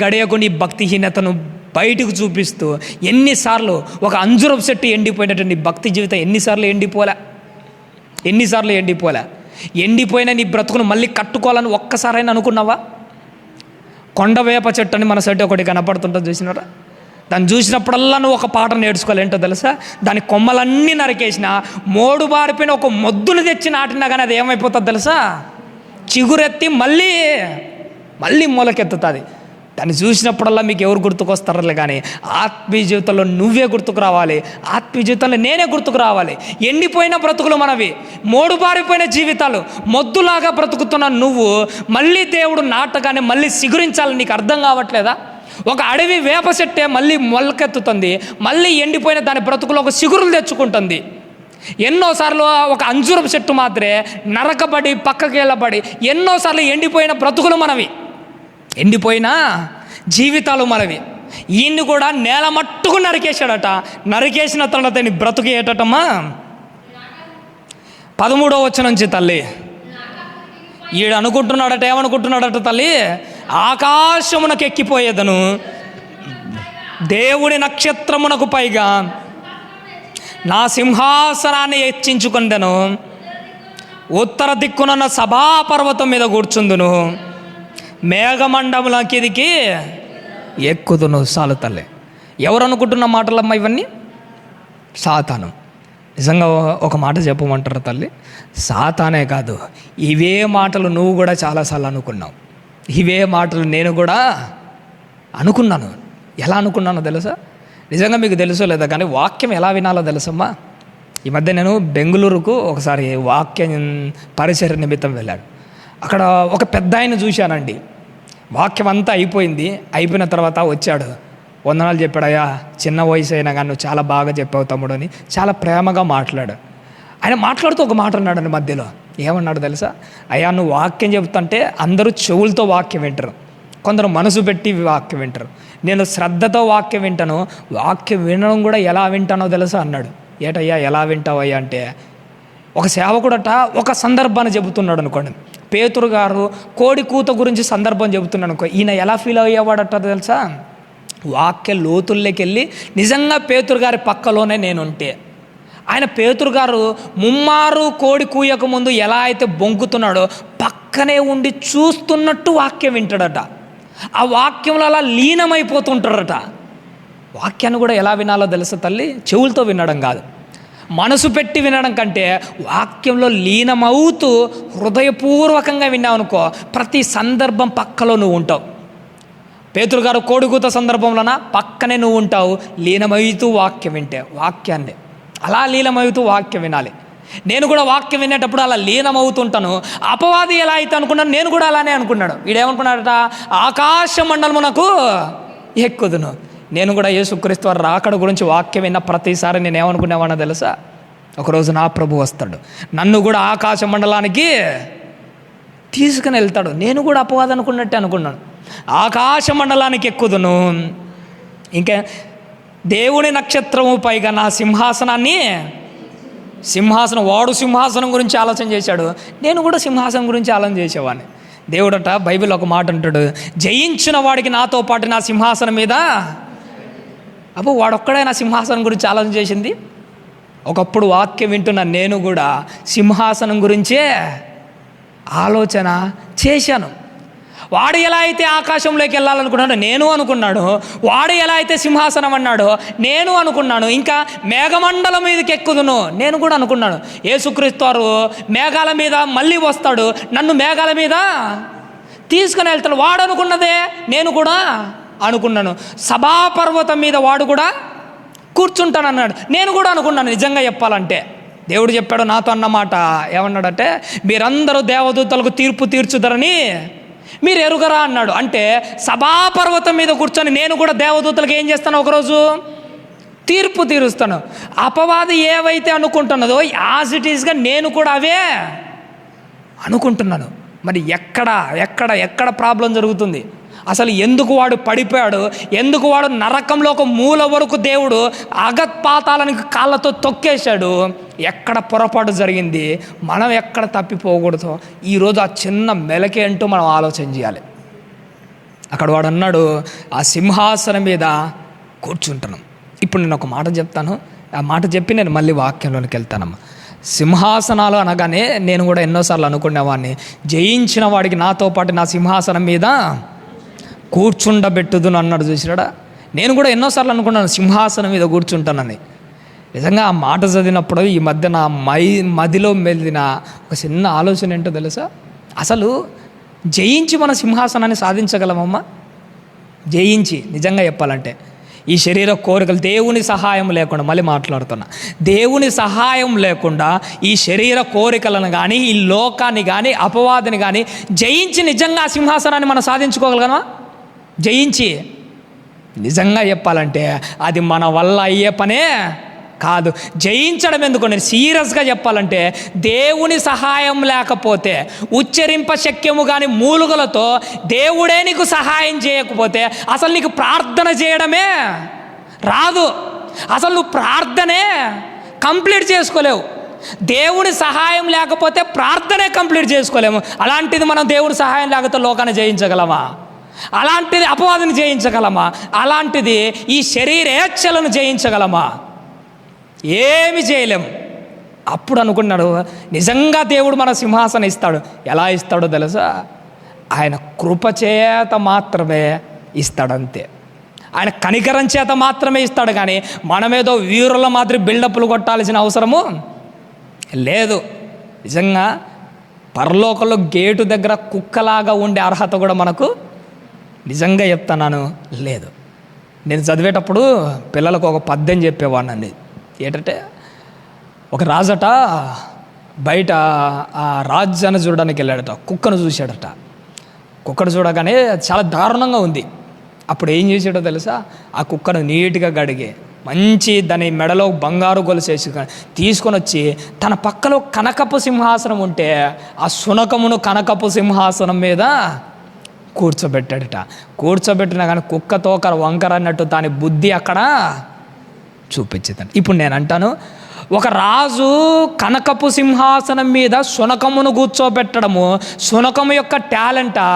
గడియకు నీ భక్తిహీనతను బయటకు చూపిస్తూ ఎన్నిసార్లు ఒక అంజూరపు చెట్టు ఎండిపోయినట్టు నీ భక్తి జీవితం ఎన్నిసార్లు ఎండిపోలే. ఎండిపోయిన నీ బ్రతుకును మళ్ళీ కట్టుకోవాలని ఒక్కసారైనా అనుకున్నావా? కొండ వేప చెట్టు అని మన సైడ్ ఒకటి కనపడుతుంటుంది, చూసినారా? దాన్ని చూసినప్పుడల్లా నువ్వు ఒక పాట నేర్చుకోవాలి. ఏంటో తెలుసా? దాని కొమ్మలన్నీ నరికేసిన మోడు బారిపోయిన ఒక మొద్దును తెచ్చి నాటినా కానీ అది ఏమైపోతుంది తెలుసా? చిగురెత్తి మళ్ళీ మొలకెత్తుతుంది. దాన్ని చూసినప్పుడల్లా మీకు ఎవరు గుర్తుకొస్తారులే కానీ ఆత్మీయ జీవితంలో నువ్వే గుర్తుకు రావాలి. ఆత్మీయ జీవితంలో నేనే గుర్తుకు రావాలి. ఎండిపోయిన బ్రతుకులు మనవి, మోడు బారిపోయిన జీవితాలు, మొద్దులాగా బ్రతుకుతున్న నువ్వు మళ్ళీ దేవుడు నాటగానే మళ్ళీ సిగురించాలని నీకు అర్థం కావట్లేదా? ఒక అడవి వేప చెట్టే మళ్ళీ మొలకెత్తుతుంది, మళ్ళీ ఎండిపోయిన దాని బ్రతుకులో ఒక సిగురులు తెచ్చుకుంటుంది. ఎన్నోసార్లు ఒక అంజూరపు చెట్టు మాత్రమే నరకబడి పక్కకి వెళ్ళబడి ఎన్నోసార్లు ఎండిపోయిన బ్రతుకులు మనవి, ఎండిపోయిన జీవితాలు మనవి. ఈయన్ని కూడా నేల మట్టుకు నరికేశాడట. నరికేసిన తర్వాత నీ బ్రతుకు ఏటమ్మా? 13వ వచనం నుంచి తల్లి ఈడు అనుకుంటున్నాడట, ఏమనుకుంటున్నాడట తల్లి? ఆకాశమునకు ఎక్కిపోయేదను, దేవుడి నక్షత్రమునకు పైగా నా సింహాసనాన్ని హెచ్చించుకుందెను, ఉత్తర దిక్కునున్న సభాపర్వతం మీద కూర్చుందును, మేఘమండముల కిదికి ఎక్కుదును. సాలు తల్లి. ఎవరు అనుకుంటున్న మాటలమ్మా ఇవన్నీ? సాతాను. నిజంగా ఒక మాట చెప్పమంటారు తల్లి, సాతానే కాదు, ఇవే మాటలు నువ్వు కూడా చాలాసార్లు అనుకున్నావు. ఇవే మాటలు నేను కూడా అనుకున్నాను. ఎలా అనుకున్నానో తెలుసా? నిజంగా మీకు తెలుసో లేదా కానీ వాక్యం ఎలా వినాలో తెలుసమ్మా? ఈ మధ్య నేను బెంగళూరుకు ఒకసారి వాక్యం పరిచయ నిమిత్తం వెళ్ళాను. అక్కడ ఒక పెద్ద ఆయన చూశానండి. వాక్యం అంతా అయిపోయిన తర్వాత వచ్చాడు. వందనాలు చెప్పాడు. అయ్యా, చిన్న వయసు అయినా కానీ నువ్వు చాలా బాగా చెప్పావు తమ్ముడు అని చాలా ప్రేమగా మాట్లాడు. ఆయన మాట్లాడుతూ ఒక మాట అన్నాడు మధ్యలో. ఏమన్నాడు తెలుసా? అయ్యా, నువ్వు వాక్యం చెబుతుంటే అందరూ చెవులతో వాక్యం వింటారు, కొందరు మనసు పెట్టి వాక్యం వింటారు. నేను శ్రద్ధతో వాక్యం వింటాను. వాక్యం వినడం కూడా ఎలా వింటానో తెలుసా అన్నాడు. ఏటయ్యా ఎలా వింటావయ్యా అంటే, ఒక సేవకుడట ఒక సందర్భాన్ని చెబుతున్నాడు అనుకోండి. పేతురు గారు కోడి కూత గురించి సందర్భం చెబుతున్నాడు అనుకో, ఈయన ఎలా ఫీల్ అయ్యేవాడట తెలుసా? వాక్య లోతుల్లోకి వెళ్ళి నిజంగా పేతురు గారి పక్కలోనే నేనుంటే, ఆయన పేతురు గారు ముమ్మారు కోడి కూయక ముందు ఎలా అయితే బొంకుతున్నాడో పక్కనే ఉండి చూస్తున్నట్టు వాక్యం వింటాడట. ఆ వాక్యంలో అలా లీనమైపోతుంటాడట. వాక్యాన్ని కూడా ఎలా వినాలో తెలుసా తల్లి? చెవులతో వినడం కాదు, మనసు పెట్టి వినడం కంటే వాక్యంలో లీనమవుతూ హృదయపూర్వకంగా విన్నావు అనుకో, ప్రతి సందర్భం పక్కలో నువ్వు ఉంటావు. పేతురు గారు కోడికూత సందర్భంలోన పక్కనే నువ్వు ఉంటావు, లీనమవుతూ వాక్యం వింటే, వాక్యాన్ని అలా లీనమవుతూ వాక్యం వినాలి. నేను కూడా వాక్యం వినేటప్పుడు అలా లీనమవుతుంటాను. అపవాది ఎలా అయితే అనుకున్నాను, నేను కూడా అలానే అనుకున్నాడు. వీడేమనుకున్నాడట, ఆకాశ మండలమునకు ఎక్కుదును. నేను కూడా యేసుక్రీస్తు వారి రాకడ గురించి వాక్యం విన్న ప్రతిసారి నేను ఏమనుకునేవాడినో తెలుసా, ఒకరోజు నా ప్రభు వస్తాడు, నన్ను కూడా ఆకాశ మండలానికి తీసుకుని వెళ్తాడు. నేను కూడా అపవాది అనుకున్నట్టే అనుకున్నాను. ఆకాశ మండలానికి ఎక్కుదును, ఇంకా దేవుని నక్షత్రము పైగా నా సింహాసనం వాడు సింహాసనం గురించి ఆలోచన చేశాడు, నేను కూడా సింహాసనం గురించి ఆలోచన చేసేవాడిని. దేవుడట బైబిల్ ఒక మాట అంటాడు, జయించిన వాడికి నాతో పాటు నా సింహాసనం మీద. అబ్బో, వాడొక్కడే నా సింహాసనం గురించి ఆలోచన చేసింది. ఒకప్పుడు వాక్యం వింటున్న నేను కూడా సింహాసనం గురించే ఆలోచన చేశాను. వాడు ఎలా అయితే ఆకాశంలోకి వెళ్ళాలనుకున్నాడో నేను అనుకున్నాడు, వాడు ఎలా అయితే సింహాసనం అన్నాడో నేను అనుకున్నాను, ఇంకా మేఘమండలం మీదకి ఎక్కుదును నేను కూడా అనుకున్నాను. యేసుక్రీస్తు వారు మేఘాల మీద మళ్ళీ వస్తాడు, నన్ను మేఘాల మీద తీసుకుని వెళ్తాడు. వాడు అనుకున్నదే నేను కూడా అనుకున్నాను. సభాపర్వతం మీద వాడు కూడా కూర్చుంటానన్నాడు, నేను కూడా అనుకున్నాను. నిజంగా చెప్పాలంటే దేవుడు చెప్పాడు నాతో అన్నమాట, ఏమన్నాడంటే, మీరందరూ దేవదూతలకు తీర్పు తీర్చుదరని మీరు ఎరుగరా అన్నాడు. అంటే సభాపర్వతం మీద కూర్చొని నేను కూడా దేవదూతలకు ఏం చేస్తాను, ఒకరోజు తీర్పు తీరుస్తాను. అపవాది ఏవైతే అనుకుంటున్నదో యాజ్ ఇట్ ఈస్గా నేను కూడా అవే అనుకుంటున్నాను. మరి ఎక్కడ ప్రాబ్లం జరుగుతుంది? అసలు ఎందుకు వాడు పడిపోయాడు, ఎందుకు వాడు నరకంలో ఒక మూల వరకు దేవుడు అగత్పాతాలకు కాళ్ళతో తొక్కేశాడు, ఎక్కడ పొరపాటు జరిగింది, మనం ఎక్కడ తప్పిపోకూడదు, ఈరోజు ఆ చిన్న మెలకే అంటూ మనం ఆలోచన చేయాలి. అక్కడ వాడు అన్నాడు, ఆ సింహాసనం మీద కూర్చుంటున్నాం. ఇప్పుడు నేను ఒక మాట చెప్తాను, ఆ మాట చెప్పి నేను మళ్ళీ వాక్యంలోనికి వెళ్తానమ్మా. సింహాసనాలు అనగానే నేను కూడా ఎన్నోసార్లు అనుకునేవాడిని, జయించిన వాడికి నాతో పాటు నా సింహాసనం మీద కూర్చుండబెట్టుదును అన్నాడు, చూసినాడా. నేను కూడా ఎన్నోసార్లు అనుకున్నాను సింహాసనం మీద కూర్చుంటానని. నిజంగా ఆ మాట చదివినప్పుడు ఈ మధ్య నా మదిలో మెలిన ఒక చిన్న ఆలోచన ఏంటో తెలుసా, అసలు జయించి మన సింహాసనాన్ని సాధించగలమమ్మా? జయించి నిజంగా చెప్పాలంటే ఈ శరీర కోరికలు దేవుని సహాయం లేకుండా, మళ్ళీ మాట్లాడుతున్నా, దేవుని సహాయం లేకుండా ఈ శరీర కోరికలను కానీ, ఈ లోకాన్ని కానీ, అపవాదిని కానీ జయించి నిజంగా ఆ సింహాసనాన్ని మనం సాధించుకోగలగమా? జయించి నిజంగా చెప్పాలంటే అది మన వల్ల అయ్యే పనే కాదు. జయించడం ఎందుకు, నేను సీరియస్గా చెప్పాలంటే దేవుని సహాయం లేకపోతే, ఉచ్చరింప శక్యము కానీ మూలుగలతో దేవుడే నీకు సహాయం చేయకపోతే అసలు నీకు ప్రార్థన చేయడమే రాదు. అసలు నువ్వు ప్రార్థనే కంప్లీట్ చేసుకోలేవు. దేవుని సహాయం లేకపోతే ప్రార్థనే కంప్లీట్ చేసుకోలేము. అలాంటిది మనం దేవుని సహాయం లేకపోతే లోకాన్ని జయించగలమా? అలాంటిది అపవాదిని జయించగలమా? అలాంటిది ఈ శరీరేచ్ఛలను జయించగలమా? ఏమి చేయలేము. అప్పుడు అనుకున్నాడు, నిజంగా దేవుడు మన సింహాసనం ఇస్తాడు. ఎలా ఇస్తాడో తెలుసా, ఆయన కృపచేత మాత్రమే ఇస్తాడంతే. ఆయన కనికరం చేత మాత్రమే ఇస్తాడు, కానీ మనమేదో వీరుల మాదిరి బిల్డప్లు కొట్టాల్సిన అవసరము లేదు. నిజంగా పరలోకంలో గేటు దగ్గర కుక్కలాగా ఉండే అర్హత కూడా మనకు నిజంగా చెప్తున్నాను లేదు. నేను చదివేటప్పుడు పిల్లలకు ఒక పద్యం చెప్పేవాడినండి. ఏంటంటే, ఒక రాజట బయట ఆ రాజ్యాన్ని చూడడానికి వెళ్ళాడట, కుక్కను చూశాడట. కుక్కను చూడగానే చాలా దారుణంగా ఉంది. అప్పుడు ఏం చేసాడో తెలుసా, ఆ కుక్కను నీట్గా కడిగి మంచి దాని మెడలో బంగారు గొలుసు వేసి తీసుకొని వచ్చి తన పక్కలో కనకపు సింహాసనం ఉంటే ఆ శునకమును కనకపు సింహాసనం మీద కూర్చోబెట్టాడట. కూర్చోబెట్టినా కానీ కుక్క తోకర వంకర అన్నట్టు దాని బుద్ధి అక్కడ చూపించేదాన్ని. ఇప్పుడు నేను అంటాను, ఒక రాజు కనకపు సింహాసనం మీద శునకమును కూర్చోబెట్టడము శునకము యొక్క టాలెంటా?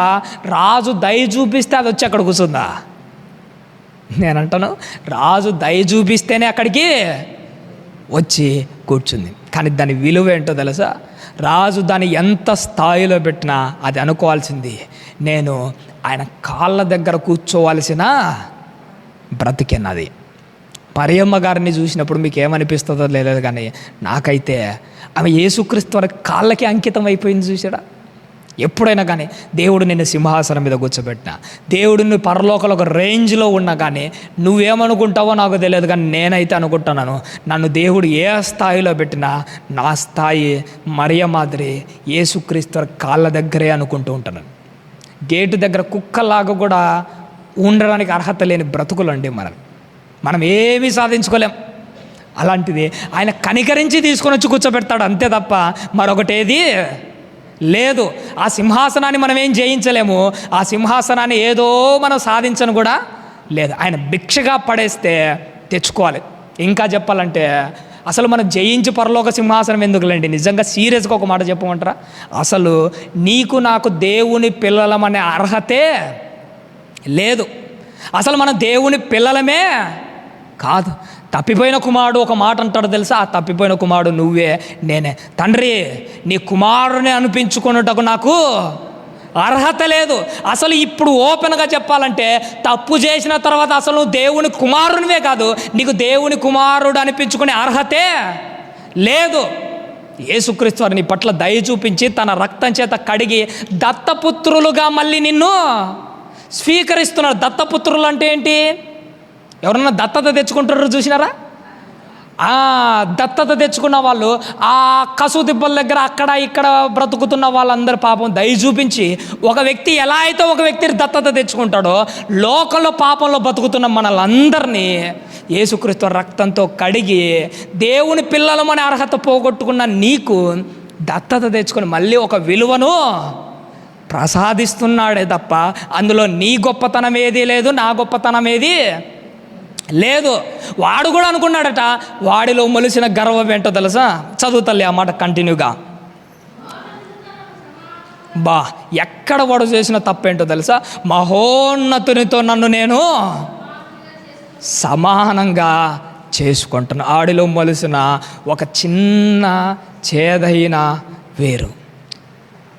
రాజు దయ చూపిస్తే అది వచ్చి అక్కడ కూర్చుందా? నేనంటాను, రాజు దయ చూపిస్తేనే అక్కడికి వచ్చి కూర్చుంది. కానీ దాని విలువ ఏంటో తెలుసా, రాజు దాన్ని ఎంత స్థాయిలో పెట్టినా అది అనుకోవాల్సింది, నేను ఆయన కాళ్ళ దగ్గర కూర్చోవలసిన బ్రతికినది. మరియమ్మ గారిని చూసినప్పుడు మీకు ఏమనిపిస్తుందో లేదు, కానీ నాకైతే ఆమె యేసుక్రీస్తు వారి కాళ్ళకి అంకితం అయిపోయింది. చూసాడా, ఎప్పుడైనా కానీ దేవుడు నిన్ను సింహాసనం మీద కూర్చోబెట్టినా, దేవుడు నువ్వు పరలోకంలో ఒక రేంజ్లో ఉన్నా కానీ నువ్వేమనుకుంటావో నాకు తెలియదు, కానీ నేనైతే అనుకుంటున్నాను, నన్ను దేవుడు ఏ స్థాయిలో పెట్టినా నా స్థాయి మరియ మాదిరి యేసుక్రీస్తు కాళ్ళ దగ్గరే అనుకుంటూ ఉంటాను. గేటు దగ్గర కుక్కలాగా కూడా ఉండడానికి అర్హత లేని బ్రతుకులండి మనం ఏమీ సాధించుకోలేం. అలాంటిది ఆయన కనికరించి తీసుకొని వచ్చి కూర్చోబెడతాడు అంతే తప్ప మరొకటేది లేదు. ఆ సింహాసనాన్ని మనం ఏం జయించలేము, ఆ సింహాసనాన్ని ఏదో మనం సాధించను కూడా లేదు. ఆయన భిక్షగా పడేస్తే తెచ్చుకోవాలి. ఇంకా చెప్పాలంటే అసలు మనం జయించి పరలోక సింహాసనం ఎందుకులేండి, నిజంగా సీరియస్గా ఒక మాట చెప్పమంటారా, అసలు నీకు నాకు దేవుని పిల్లలమనే అర్హతే లేదు. అసలు మనం దేవుని పిల్లలమే కాదు. తప్పిపోయిన కుమారుడు ఒక మాట అంటాడు తెలుసా, ఆ తప్పిపోయిన కుమారుడు నువ్వే నేనే. తండ్రి, నీ కుమారుని అనిపించుకున్నటకు నాకు అర్హత లేదు. అసలు ఇప్పుడు ఓపెన్గా చెప్పాలంటే తప్పు చేసిన తర్వాత అసలు నువ్వు దేవుని కుమారునివే కాదు, నీకు దేవుని కుమారుడు అనిపించుకునే అర్హతే లేదు. యేసుక్రీస్తు వారు నీ పట్ల దయ చూపించి తన రక్తం చేత కడిగి దత్తపుత్రులుగా మళ్ళీ నిన్ను స్వీకరిస్తున్నాడు. దత్తపుత్రులు అంటే ఏంటి? ఎవరన్నా దత్తత తెచ్చుకుంటారో చూసినారా? దత్తత తెచ్చుకున్న వాళ్ళు ఆ కసుదిబ్బల దగ్గర అక్కడ ఇక్కడ బ్రతుకుతున్న వాళ్ళందరి పాపం దయ చూపించి, ఒక వ్యక్తి ఎలా అయితే ఒక వ్యక్తిని దత్తత తెచ్చుకుంటాడో లోకంలో పాపంలో బతుకుతున్న మనలందరినీ యేసుక్రీస్తు రక్తంతో కడిగి దేవుని పిల్లలమనే అర్హత పోగొట్టుకున్న నీకు దత్తత తెచ్చుకొని మళ్ళీ ఒక విలువను ప్రసాదిస్తున్నాడే తప్ప అందులో నీ గొప్పతనం ఏదీ లేదు, నా గొప్పతనం ఏది లేదు. వాడు కూడా అనుకున్నాడట, వాడిలో మొలిసిన గర్వం ఏంటో తెలుసా? చదువుతలే ఆ మాట కంటిన్యూగా. ఎక్కడ వాడు చేసిన తప్పేంటో తెలుసా? మహోన్నతునితో నన్ను నేను సమానంగా చేసుకుంటున్నా. ఆడిలో మొలిసిన ఒక చిన్న చేదైన వేరు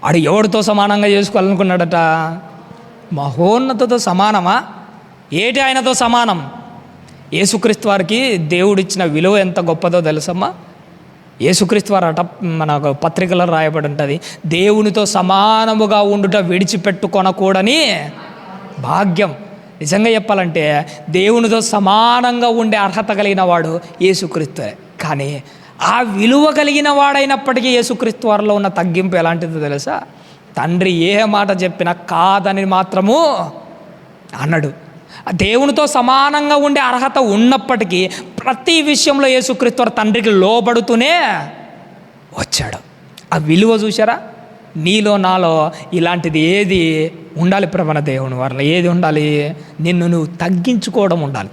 ఆడు ఎవరితో సమానంగా చేసుకోవాలనుకున్నాడట? మహోన్నతతో సమానమా? ఏటి ఆయనతో సమానం? యేసుక్రీస్తు వారికి దేవుడిచ్చిన విలువ ఎంత గొప్పదో తెలుసమ్మా. యేసుక్రీస్తు వారు అట మన పత్రికలో రాయబడి ఉంటుంది, దేవునితో సమానముగా ఉండుట విడిచిపెట్టుకొనకూడని భాగ్యం. నిజంగా చెప్పాలంటే దేవునితో సమానంగా ఉండే అర్హత కలిగిన వాడు యేసుక్రీస్తువే. కానీ ఆ విలువ కలిగిన వాడైనప్పటికీ యేసుక్రీస్తు వారిలో ఉన్న తగ్గింపు ఎలాంటిదో తెలుసా? తండ్రి ఏ మాట చెప్పినా కాదని మాత్రము అన్నాడు. దేవునితో సమానంగా ఉండే అర్హత ఉన్నప్పటికీ ప్రతి విషయంలో యేసుక్రీస్తు వారు తండ్రికి లోబడుతూనే వచ్చాడు. ఆ విలువ చూసారా? నీలో నాలో ఇలాంటిది ఏది ఉండాలి ప్రవణ దేవుని వారిలో? ఏది ఉండాలి? నిన్ను నువ్వు తగ్గించుకోవడం ఉండాలి.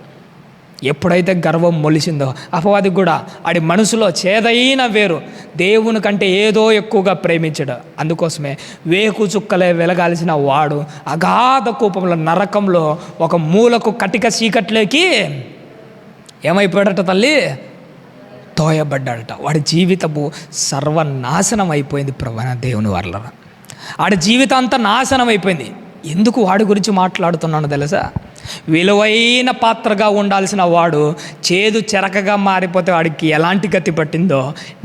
ఎప్పుడైతే గర్వం మొలిసిందో అపవాదికి కూడా ఆడి మనసులో చేదైన వేరు దేవుని కంటే ఏదో ఎక్కువగా ప్రేమించాడు. అందుకోసమే వేకు చుక్కలే వెలగాల్సిన వాడు అగాధ కూపంలో నరకంలో ఒక మూలకు కటిక చీకట్లోకి ఏమైపోయాడట తల్లి? తోయబడ్డాడట. వాడి జీవితము సర్వనాశనం అయిపోయింది ప్రవణ దేవుని వల్ల. ఆడి జీవితం అంతా నాశనం అయిపోయింది. ఎందుకు వాడి గురించి మాట్లాడుతున్నాను తెలుసా? విలువైన పాత్రగా ఉండాల్సిన వాడు చేదు చెరకగా మారిపోతే వాడికి ఎలాంటి గతి పట్టిందో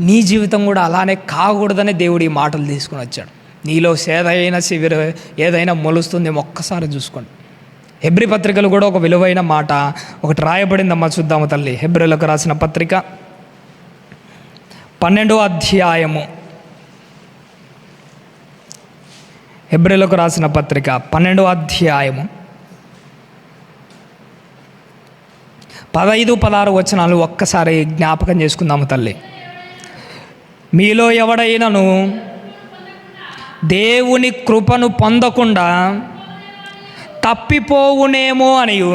నీ జీవితం కూడా అలానే కాకూడదని దేవుడు ఈ మాటలు తీసుకుని వచ్చాడు. నీలో సేదైన శివిర ఏదైనా మొలుస్తుంది ఒక్కసారి చూసుకోండి. హెబ్రీ పత్రికలు కూడా ఒక విలువైన మాట ఒకటి రాయబడిందమ్మా, చూద్దాము తల్లి. హెబ్రీలకు రాసిన పత్రిక 12వ అధ్యాయము. హెబ్రీలకు రాసిన పత్రిక 12వ అధ్యాయము 15-16 వచనాలు ఒక్కసారి జ్ఞాపకం చేసుకుందాము తల్లి. మీలో ఎవడైనను దేవుని కృపను పొందకుండా తప్పిపోవునేమో అనియు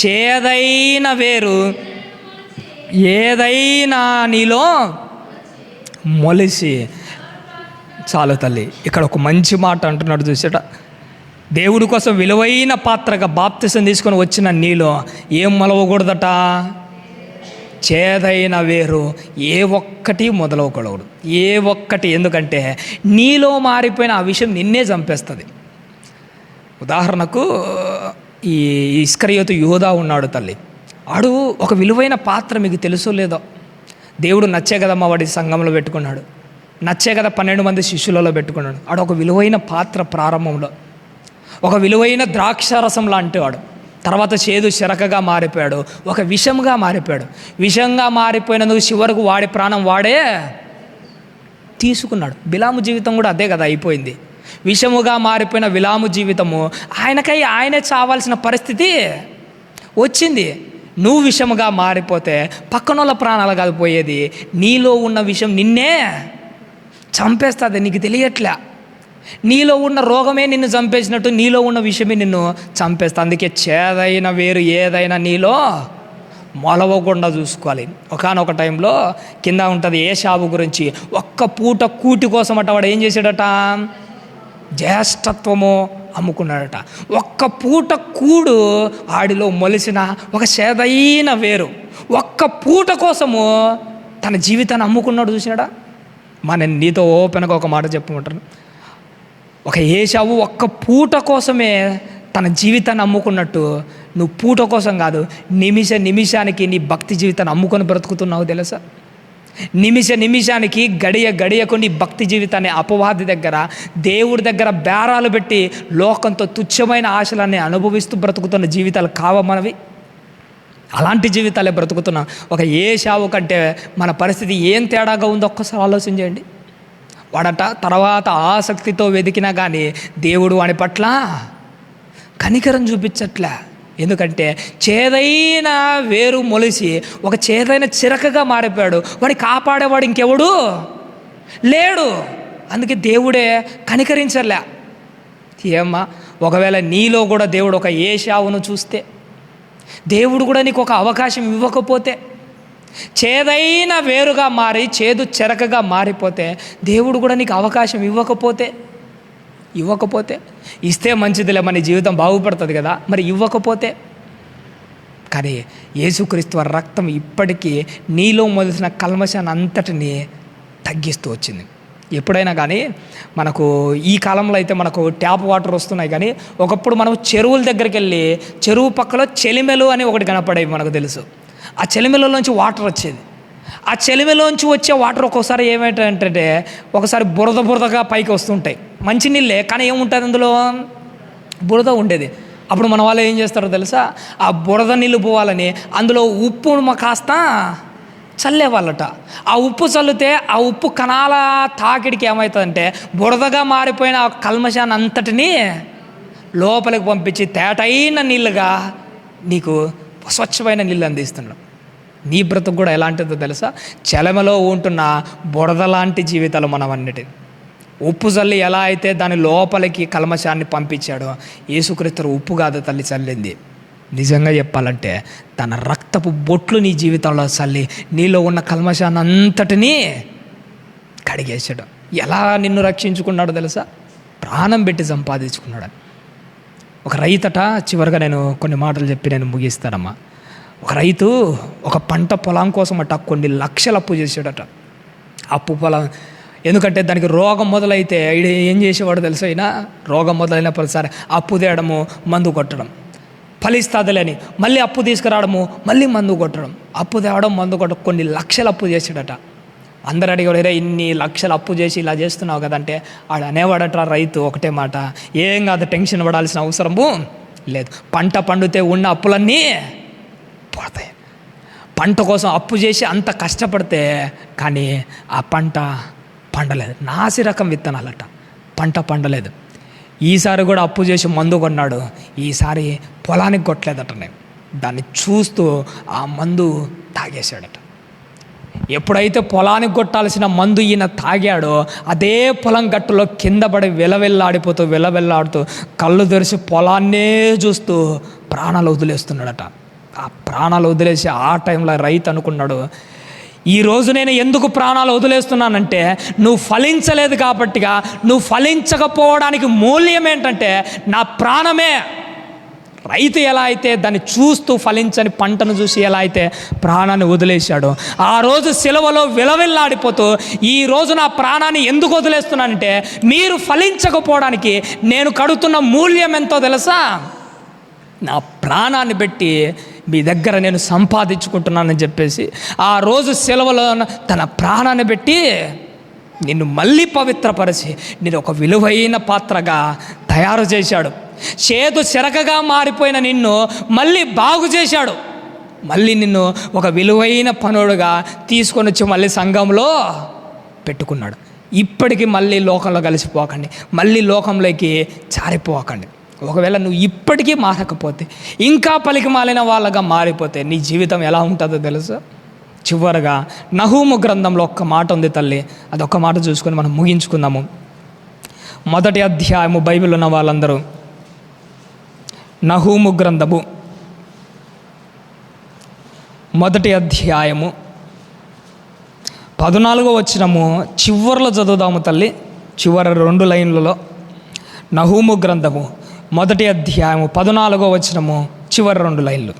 చేదైన వేరు ఏదైనా నీలో మొలిసి. చాలు తల్లి, ఇక్కడ ఒక మంచి మాట అంటున్నాడు చూసేట. దేవుడి కోసం విలువైన పాత్రగా బాప్తిసం తీసుకొని వచ్చిన నీలో ఏం మొలవకూడదట? చేదైన వేరు ఏ ఒక్కటి మొదలవకూడదు, ఏ ఒక్కటి. ఎందుకంటే నీలో మారిపోయిన ఆ విషయం నిన్నే చంపేస్తుంది. ఉదాహరణకు ఈ ఇస్కరియోతు యూదా ఉన్నాడు తల్లి. వాడు ఒక విలువైన పాత్ర, మీకు తెలుసో లేదో, దేవుడు నచ్చే కదమ్మా వాడి సంఘంలో పెట్టుకున్నాడు. నచ్చే కదా 12 మంది శిష్యులలో పెట్టుకున్నాడు. ఆడు ఒక విలువైన పాత్ర ప్రారంభంలో, ఒక విలువైన ద్రాక్షారసం లాంటి వాడు. తర్వాత చేదు చెరకగా మారిపోయాడు, ఒక విషంగా మారిపోయాడు. విషంగా మారిపోయినందుకు చివరకు వాడి ప్రాణం వాడే తీసుకున్నాడు. బిలాము జీవితం కూడా అదే కదా అయిపోయింది. విషముగా మారిపోయిన బిలాము జీవితము ఆయనకై ఆయనే చావాల్సిన పరిస్థితి వచ్చింది. నువ్వు విషముగా మారిపోతే పక్కనోళ్ళ ప్రాణాలు కాదు పోయేది, నీలో ఉన్న విషం నిన్నే చంపేస్తుంది. నీకు తెలియట్లే, నీలో ఉన్న రోగమే నిన్ను చంపేసినట్టు నీలో ఉన్న విషయమే నిన్ను చంపేస్తా. అందుకే చేదైన వేరు ఏదైనా నీలో మొలవకుండా చూసుకోవాలి. ఒకానొక టైంలో కింద ఉంటుంది ఏశావు గురించి. ఒక్క పూట కూటి కోసం అట వాడు ఏం చేశాడట, జ్యేష్ఠత్వము అమ్ముకున్నాడట. ఒక్క పూట కూడు ఆడిలో మొలిసిన ఒక చేదైన వేరు, ఒక్క పూట కోసము తన జీవితాన్ని అమ్ముకున్నాడు. చూసినాడా? నేను నీతో ఓపెన్గా ఒక మాట చెప్పమంటాను. ఒక ఏశావు ఒక్క పూట కోసమే తన జీవితాన్ని అమ్ముకున్నట్టు నువ్వు పూట కోసం కాదు, నిమిషానికి నీ భక్తి జీవితాన్ని అమ్ముకొని బ్రతుకుతున్నావు తెలుసా? నిమిషానికి గడియకు నీ భక్తి జీవితాన్ని అపవాది దగ్గర, దేవుడి దగ్గర బేరాలు పెట్టి లోకంతో తుచ్చమైన ఆశలన్నీ అనుభవిస్తూ బ్రతుకుతున్న జీవితాలు కావా మనవి? అలాంటి జీవితాలే బ్రతుకుతున్నాం. ఒక ఏశావు కంటే మన పరిస్థితి ఏం తేడాగా ఉందో ఒక్కసారి ఆలోచన చేయండి. వాడట తర్వాత ఆసక్తితో వెతికినా కానీ దేవుడు వాని పట్ల కనికరం చూపించట్లే. ఎందుకంటే చేదైన వేరు మొలిసి ఒక చేదైన చిరకగా మారిపోయాడు. వాడిని కాపాడేవాడు ఇంకెవడు లేడు. అందుకే దేవుడే కనికరించలే. ఏమ్మా, ఒకవేళ నీలో కూడా దేవుడు ఒక ఏశావును చూస్తే, దేవుడు కూడా నీకు ఒక అవకాశం ఇవ్వకపోతే, చేదైన వేరుగా మారి చేదు చెరకగా మారిపోతే, దేవుడు కూడా నీకు అవకాశం ఇవ్వకపోతే ఇస్తే మంచిదిలే, మన జీవితం బాగుపడుతుంది కదా. మరి ఇవ్వకపోతే, కానీ యేసుక్రీస్తు వారి రక్తం ఇప్పటికీ నీలో మొదలసిన కల్మషాన్ని అంతటిని తగ్గిస్తూ వచ్చింది. ఎప్పుడైనా కానీ మనకు ఈ కాలంలో అయితే మనకు ట్యాప్ వాటర్ వస్తున్నాయి, కానీ ఒకప్పుడు మనం చెరువుల దగ్గరికి వెళ్ళి చెరువు పక్కలో చెలిమెలు అని ఒకటి కనపడేవి మనకు తెలుసు. ఆ చెలిమెలలోంచి వాటర్ వచ్చేది. ఆ చెలిమెలోంచి వచ్చే వాటర్ ఒక్కోసారి ఏమేంటంటే ఒకసారి బురదగా పైకి వస్తుంటాయి. మంచినీళ్ళే, కానీ ఏముంటుంది అందులో, బురద ఉండేది. అప్పుడు మన వాళ్ళు ఏం చేస్తారో తెలుసా, ఆ బురద నీళ్ళు పోవాలని అందులో ఉప్పు కాస్త చల్లేవాళ్ళట. ఆ ఉప్పు చల్లితే ఆ ఉప్పు కణాల తాకిడికి ఏమవుతుందంటే బురదగా మారిపోయిన ఆ కల్మషాన్ని అంతటినీ లోపలికి పంపించి తేటైన నీళ్ళుగా నీకు స్వచ్ఛమైన నీళ్ళు అందిస్తున్నాడు. నీ బ్రతుకు కూడా ఎలాంటిదో తెలుసా, చెలమలో ఉంటున్న బురద లాంటి జీవితాలు మనం అన్నిటి. ఉప్పు చల్లి ఎలా అయితే దాని లోపలికి కల్మషాన్ని పంపించాడో, యేసుక్రీస్తు ఉప్పు కాదు తల్లి చల్లింది. నిజంగా చెప్పాలంటే తన రక్తపు బొట్లు నీ జీవితంలో చల్లి నీలో ఉన్న కల్మషాన్ని అంతటినీ కడిగేసాడు. ఎలా నిన్ను రక్షించుకున్నాడో తెలుసా, ప్రాణం పెట్టి సంపాదించుకున్నాడు. ఒక రైతట, చివరిగా నేను కొన్ని మాటలు చెప్పి నేను ముగిస్తానమ్మా. ఒక రైతు ఒక పంట పొలం కోసం అట కొన్ని లక్షలు అప్పు చేసాడట. అప్పు పొలం ఎందుకంటే దానికి రోగం మొదలైతే ఏం చేసేవాడు తెలుసా, అయినా రోగం మొదలైన ప్రతిసారి అప్పు తేయడము, మందు కొట్టడం, ఫలిస్తాదులేని మళ్ళీ అప్పు తీసుకురావడము, మళ్ళీ మందు కొట్టడం, అప్పు తేవడం, మందు కొట్టడం, కొన్ని లక్షలు అప్పు చేసాడట. అందరు అడిగారు, ఇన్ని లక్షలు అప్పు చేసి ఇలా చేస్తున్నావు కదంటే ఆడు అనేవాడట రైతు ఒకటే మాట, ఏం కాదు, టెన్షన్ పడాల్సిన అవసరము లేదు, పంట పండితే ఉన్న అప్పులన్నీ పోతాయి. పంట కోసం అప్పు చేసి అంత కష్టపడితే కానీ ఆ పంట పండలేదు. నాసి రకం విత్తనాలట, పంట పండలేదు. ఈసారి కూడా అప్పు చేసి మందు కొన్నాడు, ఈసారి పొలానికి కొట్టలేదట. దాన్ని చూస్తూ ఆ మందు తాగేశాడట. ఎప్పుడైతే పొలానికి కొట్టాల్సిన మందు ఈయన తాగాడో అదే పొలం గట్టులో కింద పడి వెలవెల్లాడుతూ కళ్ళు తెరిచి పొలాన్నే చూస్తూ ప్రాణాలు వదిలేస్తున్నాడట. ఆ ప్రాణాలు వదిలేసి ఆ టైంలో రైతు అనుకున్నాడు, ఈరోజు నేను ఎందుకు ప్రాణాలు వదిలేస్తున్నానంటే నువ్వు ఫలించలేదు కాబట్టిగా, నువ్వు ఫలించకపోవడానికి మూల్యం ఏంటంటే నా ప్రాణమే. రైతు ఎలా అయితే దాన్ని చూస్తూ ఫలించని పంటను చూసి ఎలా అయితే ప్రాణాన్ని వదిలేశాడో, ఆ రోజు సిలువలో విలవిల్లాడిపోతూ ఈరోజు నా ప్రాణాన్ని ఎందుకు వదిలేస్తున్నానంటే మీరు ఫలించకపోవడానికి నేను కడుతున్న మూల్యం ఎంతో తెలుసా, నా ప్రాణాన్ని పెట్టి మీ దగ్గర నేను సంపాదించుకుంటున్నానని చెప్పేసి ఆ రోజు సిలువలో తన ప్రాణాన్ని పెట్టి నిన్ను మళ్ళీ పవిత్రపరిచి నేను ఒక విలువైన పాత్రగా తయారు చేశాడు. చేదు చెరకగా మారిపోయిన నిన్ను మళ్ళీ బాగు చేశాడు. మళ్ళీ నిన్ను ఒక విలువైన పనుడుగా తీసుకొని వచ్చి మళ్ళీ సంఘంలో పెట్టుకున్నాడు. ఇప్పటికీ మళ్ళీ లోకంలో కలిసిపోకండి, మళ్ళీ లోకంలోకి జారిపోకండి. ఒకవేళ నువ్వు ఇప్పటికీ మారకపోతే, ఇంకా పలికి మాలిన వాళ్ళగా మారిపోతే నీ జీవితం ఎలా ఉంటుందో తెలుసు. చివరగా నహూము గ్రంథంలో ఒక్క మాట ఉంది తల్లి, అదొక్క మాట చూసుకొని మనం ముగించుకుందాము. 1వ అధ్యాయము, బైబిల్ ఉన్న వాళ్ళందరూ నహూము గ్రంథము 1వ అధ్యాయము 14వ వచనము చివరిలో చదువుదాము తల్లి, చివరి 2 లైన్లలో. నహూము గ్రంథము 1వ అధ్యాయము 14వ వచనము చివరి 2 లైన్లు.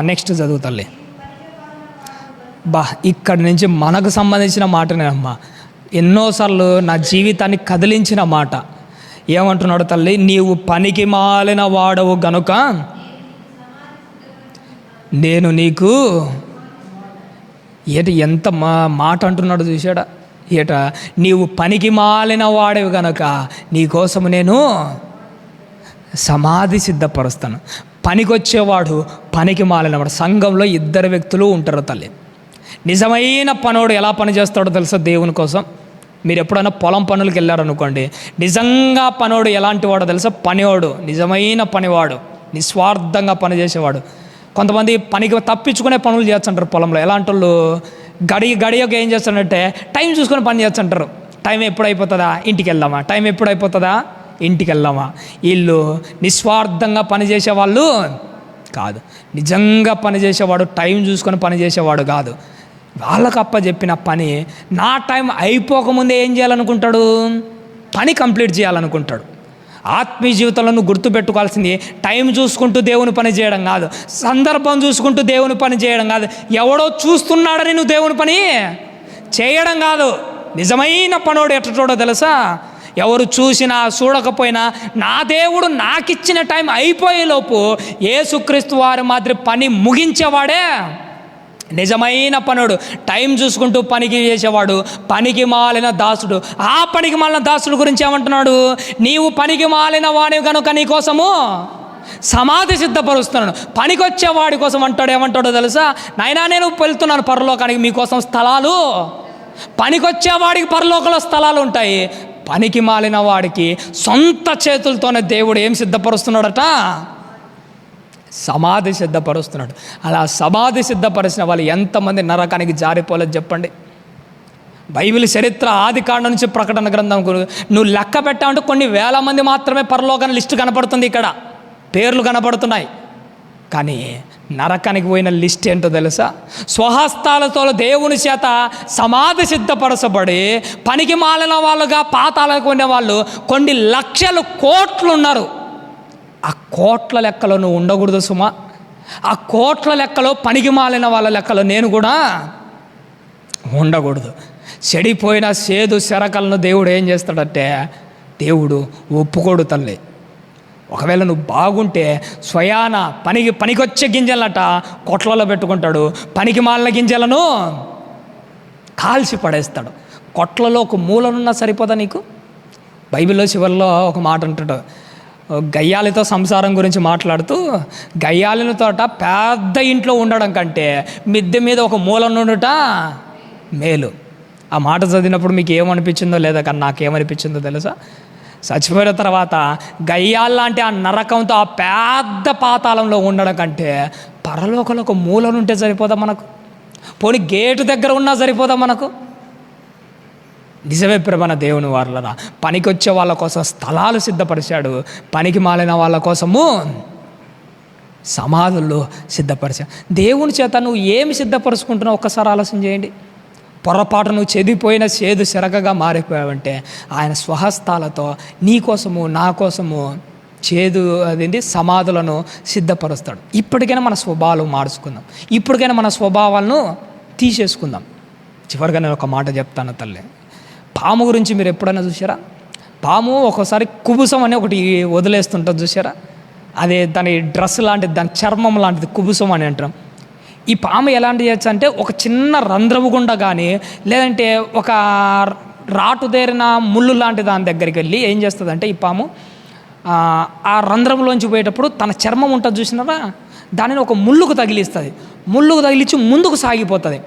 నెక్స్ట్ చదువు తల్లి. ఇక్కడి నుంచి మనకు సంబంధించిన మాటనేనమ్మా. ఎన్నోసార్లు నా జీవితాన్ని కదిలించిన మాట. ఏమంటున్నాడు తల్లి? నీవు పనికి మాలిన వాడవు గనుక నేను నీకు ఎంత మాట అంటున్నాడు చూశాడా? నీవు పనికి మాలిన వాడవు గనుక నీకోసము నేను సమాధి సిద్ధపరుస్తాను. పనికొచ్చేవాడు, పనికి మాలినవాడు. సంఘంలో 2 వ్యక్తులు ఉంటారు తల్లి. నిజమైన పనోడు ఎలా పని చేస్తాడో తెలుసా దేవుని కోసం? మీరు ఎప్పుడైనా పొలం పనులకు వెళ్ళారనుకోండి, నిజంగా పనోడు ఎలాంటి వాడో తెలుసా? పనివాడు, నిజమైన పనివాడు, నిస్వార్థంగా పనిచేసేవాడు. కొంతమంది పనికి తప్పించుకునే పనులు చేస్తుంటారు పొలంలో. ఎలాంటి వాళ్ళు గడియకు ఏం చేస్తారంటే టైం చూసుకొని పని చేస్తుంటారు. టైం ఎప్పుడైపోతుందా, ఇంటికి వెళ్దామా, టైం ఎప్పుడైపోతుందా, ఇంటికి వెళ్దామా. వీళ్ళు నిస్వార్థంగా పనిచేసేవాళ్ళు కాదు. నిజంగా పనిచేసేవాడు, టైం చూసుకొని పనిచేసేవాడు కాదు. వాళ్ళకు అప్పచెప్పిన పని నా టైం అయిపోకముందే ఏం చేయాలనుకుంటాడు? పని కంప్లీట్ చేయాలనుకుంటాడు. ఆత్మీయ జీవితంలో నువ్వు గుర్తుపెట్టుకోవాల్సింది టైం చూసుకుంటూ దేవుని పని చేయడం కాదు, సందర్భం చూసుకుంటూ దేవుని పని చేయడం కాదు, ఎవడో చూస్తున్నాడని నువ్వు దేవుని పని చేయడం కాదు. నిజమైన పనోడు ఎట్టటోడో తెలుసా? ఎవరు చూసినా చూడకపోయినా నా దేవుడు నాకిచ్చిన టైం అయిపోయేలోపు యేసుక్రీస్తు వారి మాదిరి పని ముగించేవాడే నిజమైన పనుడు. టైం చూసుకుంటూ పనికి చేసేవాడు పనికి మాలిన దాసుడు. ఆ పనికి మాలిన దాసుడు గురించి ఏమంటున్నాడు? నీవు పనికి మాలిన వాడి కనుక నీకోసము సమాధి సిద్ధపరుస్తున్నాను. పనికొచ్చేవాడి కోసం అంటాడు. ఏమంటాడో తెలుసా? నాయనా నేను వెళ్తున్నాను పరలోకానికి, మీకోసం స్థలాలు. పనికొచ్చేవాడికి పరలోకంలో స్థలాలు ఉంటాయి. పనికి మాలిన వాడికి సొంత చేతులతోనే దేవుడు ఏం సిద్ధపరుస్తున్నాడట? సమాధి సిద్ధపరుస్తున్నాడు. అలా సమాధి సిద్ధపరిచిన వాళ్ళు ఎంతమంది నరకానికి జారిపోలేదు చెప్పండి? బైబిల్ చరిత్ర ఆది కాండం నుంచి ప్రకటన గ్రంథం నువ్వు లెక్క పెట్టామంటే కొన్ని వేల మంది మాత్రమే పరలోకాన్ని లిస్టు కనపడుతుంది. ఇక్కడ పేర్లు కనపడుతున్నాయి. కానీ నరకానికి పోయిన లిస్ట్ ఏంటో తెలుసా? స్వహస్తాలతో దేవుని చేత సమాధి సిద్ధపరచబడి పనికి మాలిన వాళ్ళుగా పాతాలకు ఉండే వాళ్ళు కొన్ని లక్షలు కోట్లు ఉన్నారు. ఆ కోట్ల లెక్కలో నువ్వు ఉండకూడదు సుమా. ఆ కోట్ల లెక్కలో పనికి మాలిన వాళ్ళ లెక్కలో నేను కూడా ఉండకూడదు. చెడిపోయిన సేదు శరకలను దేవుడు ఏం చేస్తాడంటే దేవుడు ఒప్పుకోడు తల్లి. ఒకవేళ నువ్వు బాగుంటే స్వయాన పనికొచ్చే గింజలట కొట్లలో పెట్టుకుంటాడు, పనికి మాలిన గింజలను కాల్చి పడేస్తాడు. కొట్లలో ఒక మూలనున్నా సరిపోదా నీకు? బైబిల్లో చివరిలో ఒక మాట అంటాడు, గయ్యాలితో సంసారం గురించి మాట్లాడుతూ, గయ్యాలితోట పెద్ద ఇంట్లో ఉండడం కంటే మిద్దె మీద ఒక మూలనుండుట మేలు. ఆ మాట చదివినప్పుడు మీకు ఏమనిపించిందో లేదా, కానీ నాకేమనిపించిందో తెలుసా? చచ్చిపోయిన తర్వాత గయ్యాల్లాంటి ఆ నరకంతో ఆ పెద్ద పాతాళంలో ఉండడం కంటే పరలోకంలో ఒక మూలనుంటే సరిపోదా మనకు? పోనీ గేటు దగ్గర ఉన్నా సరిపోదా మనకు? నిజమే ప్రేమన దేవుని వారలరా, పనికొచ్చే వాళ్ళ కోసం స్థలాలు సిద్ధపరిచాడు, పనికి మాలిన వాళ్ళ కోసము సమాధుల్లో సిద్ధపరిచాడు. దేవుని చేత నువ్వు ఏమి సిద్ధపరుచుకుంటున్నావు ఒక్కసారి ఆలోచన చేయండి. పొరపాటు నువ్వు చెదిపోయిన చేదు చెరకగా మారిపోయావంటే ఆయన స్వహస్తాలతో నీ కోసము నా కోసము చేదు సమాధులను సిద్ధపరుస్తాడు. ఇప్పటికైనా మన స్వభావాలు మార్చుకుందాం, ఇప్పటికైనా మన స్వభావాలను తీసేసుకుందాం. చివరిగా నేను ఒక మాట చెప్తాను తల్లి. పాము గురించి మీరు ఎప్పుడైనా చూసారా? పాము ఒక్కోసారి కుబుసం అని ఒకటి వదిలేస్తుంటుంది చూసారా? అదే దాని డ్రెస్ లాంటిది, దాని చర్మం లాంటిది కుబుసం అని అంటాం. ఈ పాము ఎలాంటి చేయొచ్చు అంటే ఒక చిన్న రంధ్రము గుండా కానీ, లేదంటే ఒక రాటుదేరిన ముళ్ళు లాంటి దాని దగ్గరికి వెళ్ళి ఏం చేస్తుందంటే ఈ పాము ఆ రంధ్రంలోంచి పోయేటప్పుడు తన చర్మం ఉంటుంది చూసినారా, దానిని ఒక ముళ్ళుకు తగిలిస్తుంది. ముళ్ళుకు తగిలించి ముందుకు సాగిపోతుంది.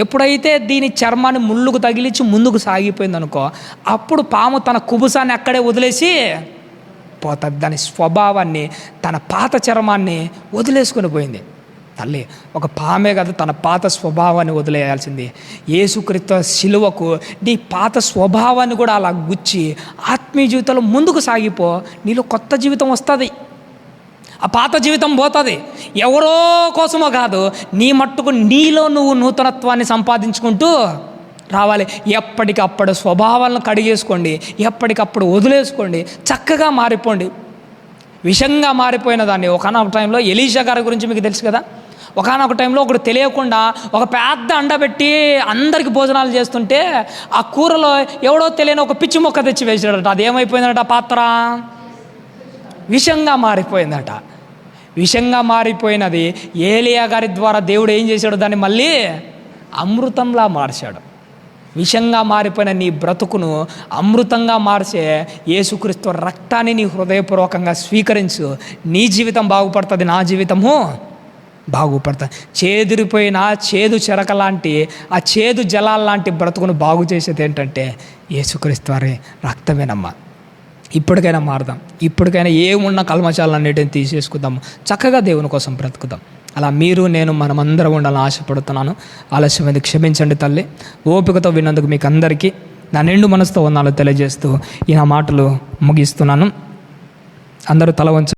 ఎప్పుడైతే దీని చర్మాన్ని ముళ్ళుకు తగిలించి ముందుకు సాగిపోయింది అనుకో, అప్పుడు పాము తన కుబుసాన్ని అక్కడే వదిలేసి పోతుంది. దాని స్వభావాన్ని, తన పాత చర్మాన్ని వదిలేసుకొని పోయింది. తల్లి, ఒక పామే కదా తన పాత స్వభావాన్ని వదిలేయాల్సింది. యేసుక్రీస్తు శిలువకు నీ పాత స్వభావాన్ని కూడా అలా గుచ్చి ఆత్మీయ జీవితంలో ముందుకు సాగిపో, నీలో కొత్త జీవితం వస్తుంది. ఆ పాత జీవితం పోతుంది. ఎవరో కోసమో కాదు, నీ మట్టుకు నీలో నువ్వు నూతనత్వాన్ని సంపాదించుకుంటూ రావాలి. ఎప్పటికప్పుడు స్వభావాలను కడిగేసుకోండి, ఎప్పటికప్పుడు వదిలేసుకోండి, చక్కగా మారిపోండి. విషంగా మారిపోయిన దాన్ని ఒకనొక టైంలో ఎలీషా గారి గురించి మీకు తెలుసు కదా. ఒకనొక టైంలో ఒకడు తెలియకుండా ఒక పెద్ద అండ పెట్టి అందరికి భోజనాలు చేస్తుంటే ఆ కూరలో ఎవడో తెలియని ఒక పిచ్చి మొక్క తెచ్చి వేసాడట. అది ఏమైపోయిందట? పాత్ర విషంగా మారిపోయిందట. విషంగా మారిపోయినది ఏలియా గారి ద్వారా దేవుడు ఏం చేశాడు? దాన్ని మళ్ళీ అమృతంలా మార్చాడు. విషంగా మారిపోయిన నీ బ్రతుకును అమృతంగా మార్చే యేసుక్రీస్తు రక్తాన్ని నీ హృదయపూర్వకంగా స్వీకరించు. నీ జీవితం బాగుపడుతుంది, నా జీవితము బాగుపడుతుంది. చేదిరిపోయిన చేదు చెరక లాంటి ఆ చేదు జలాల్లాంటి బ్రతుకును బాగు చేసేది ఏంటంటే యేసుక్రీస్తు వారి రక్తమేనమ్మా. ఇప్పటికైనా మారుదాం. ఇప్పటికైనా ఏమున్న కల్మశాలన్నిటిని తీసేసుకుందాము, చక్కగా దేవుని కోసం బ్రతుకుదాం. అలా మీరు నేను మనమందరం ఉండాలని ఆశపడుతున్నాను. ఆలస్యమైంది క్షమించండి తల్లి. ఓపికతో విన్నందుకు మీకు అందరికీ నా నిండు మనసుతో వందనాలు తెలియజేస్తూ ఈ నా మాటలు ముగిస్తున్నాను. అందరూ తల వంచు.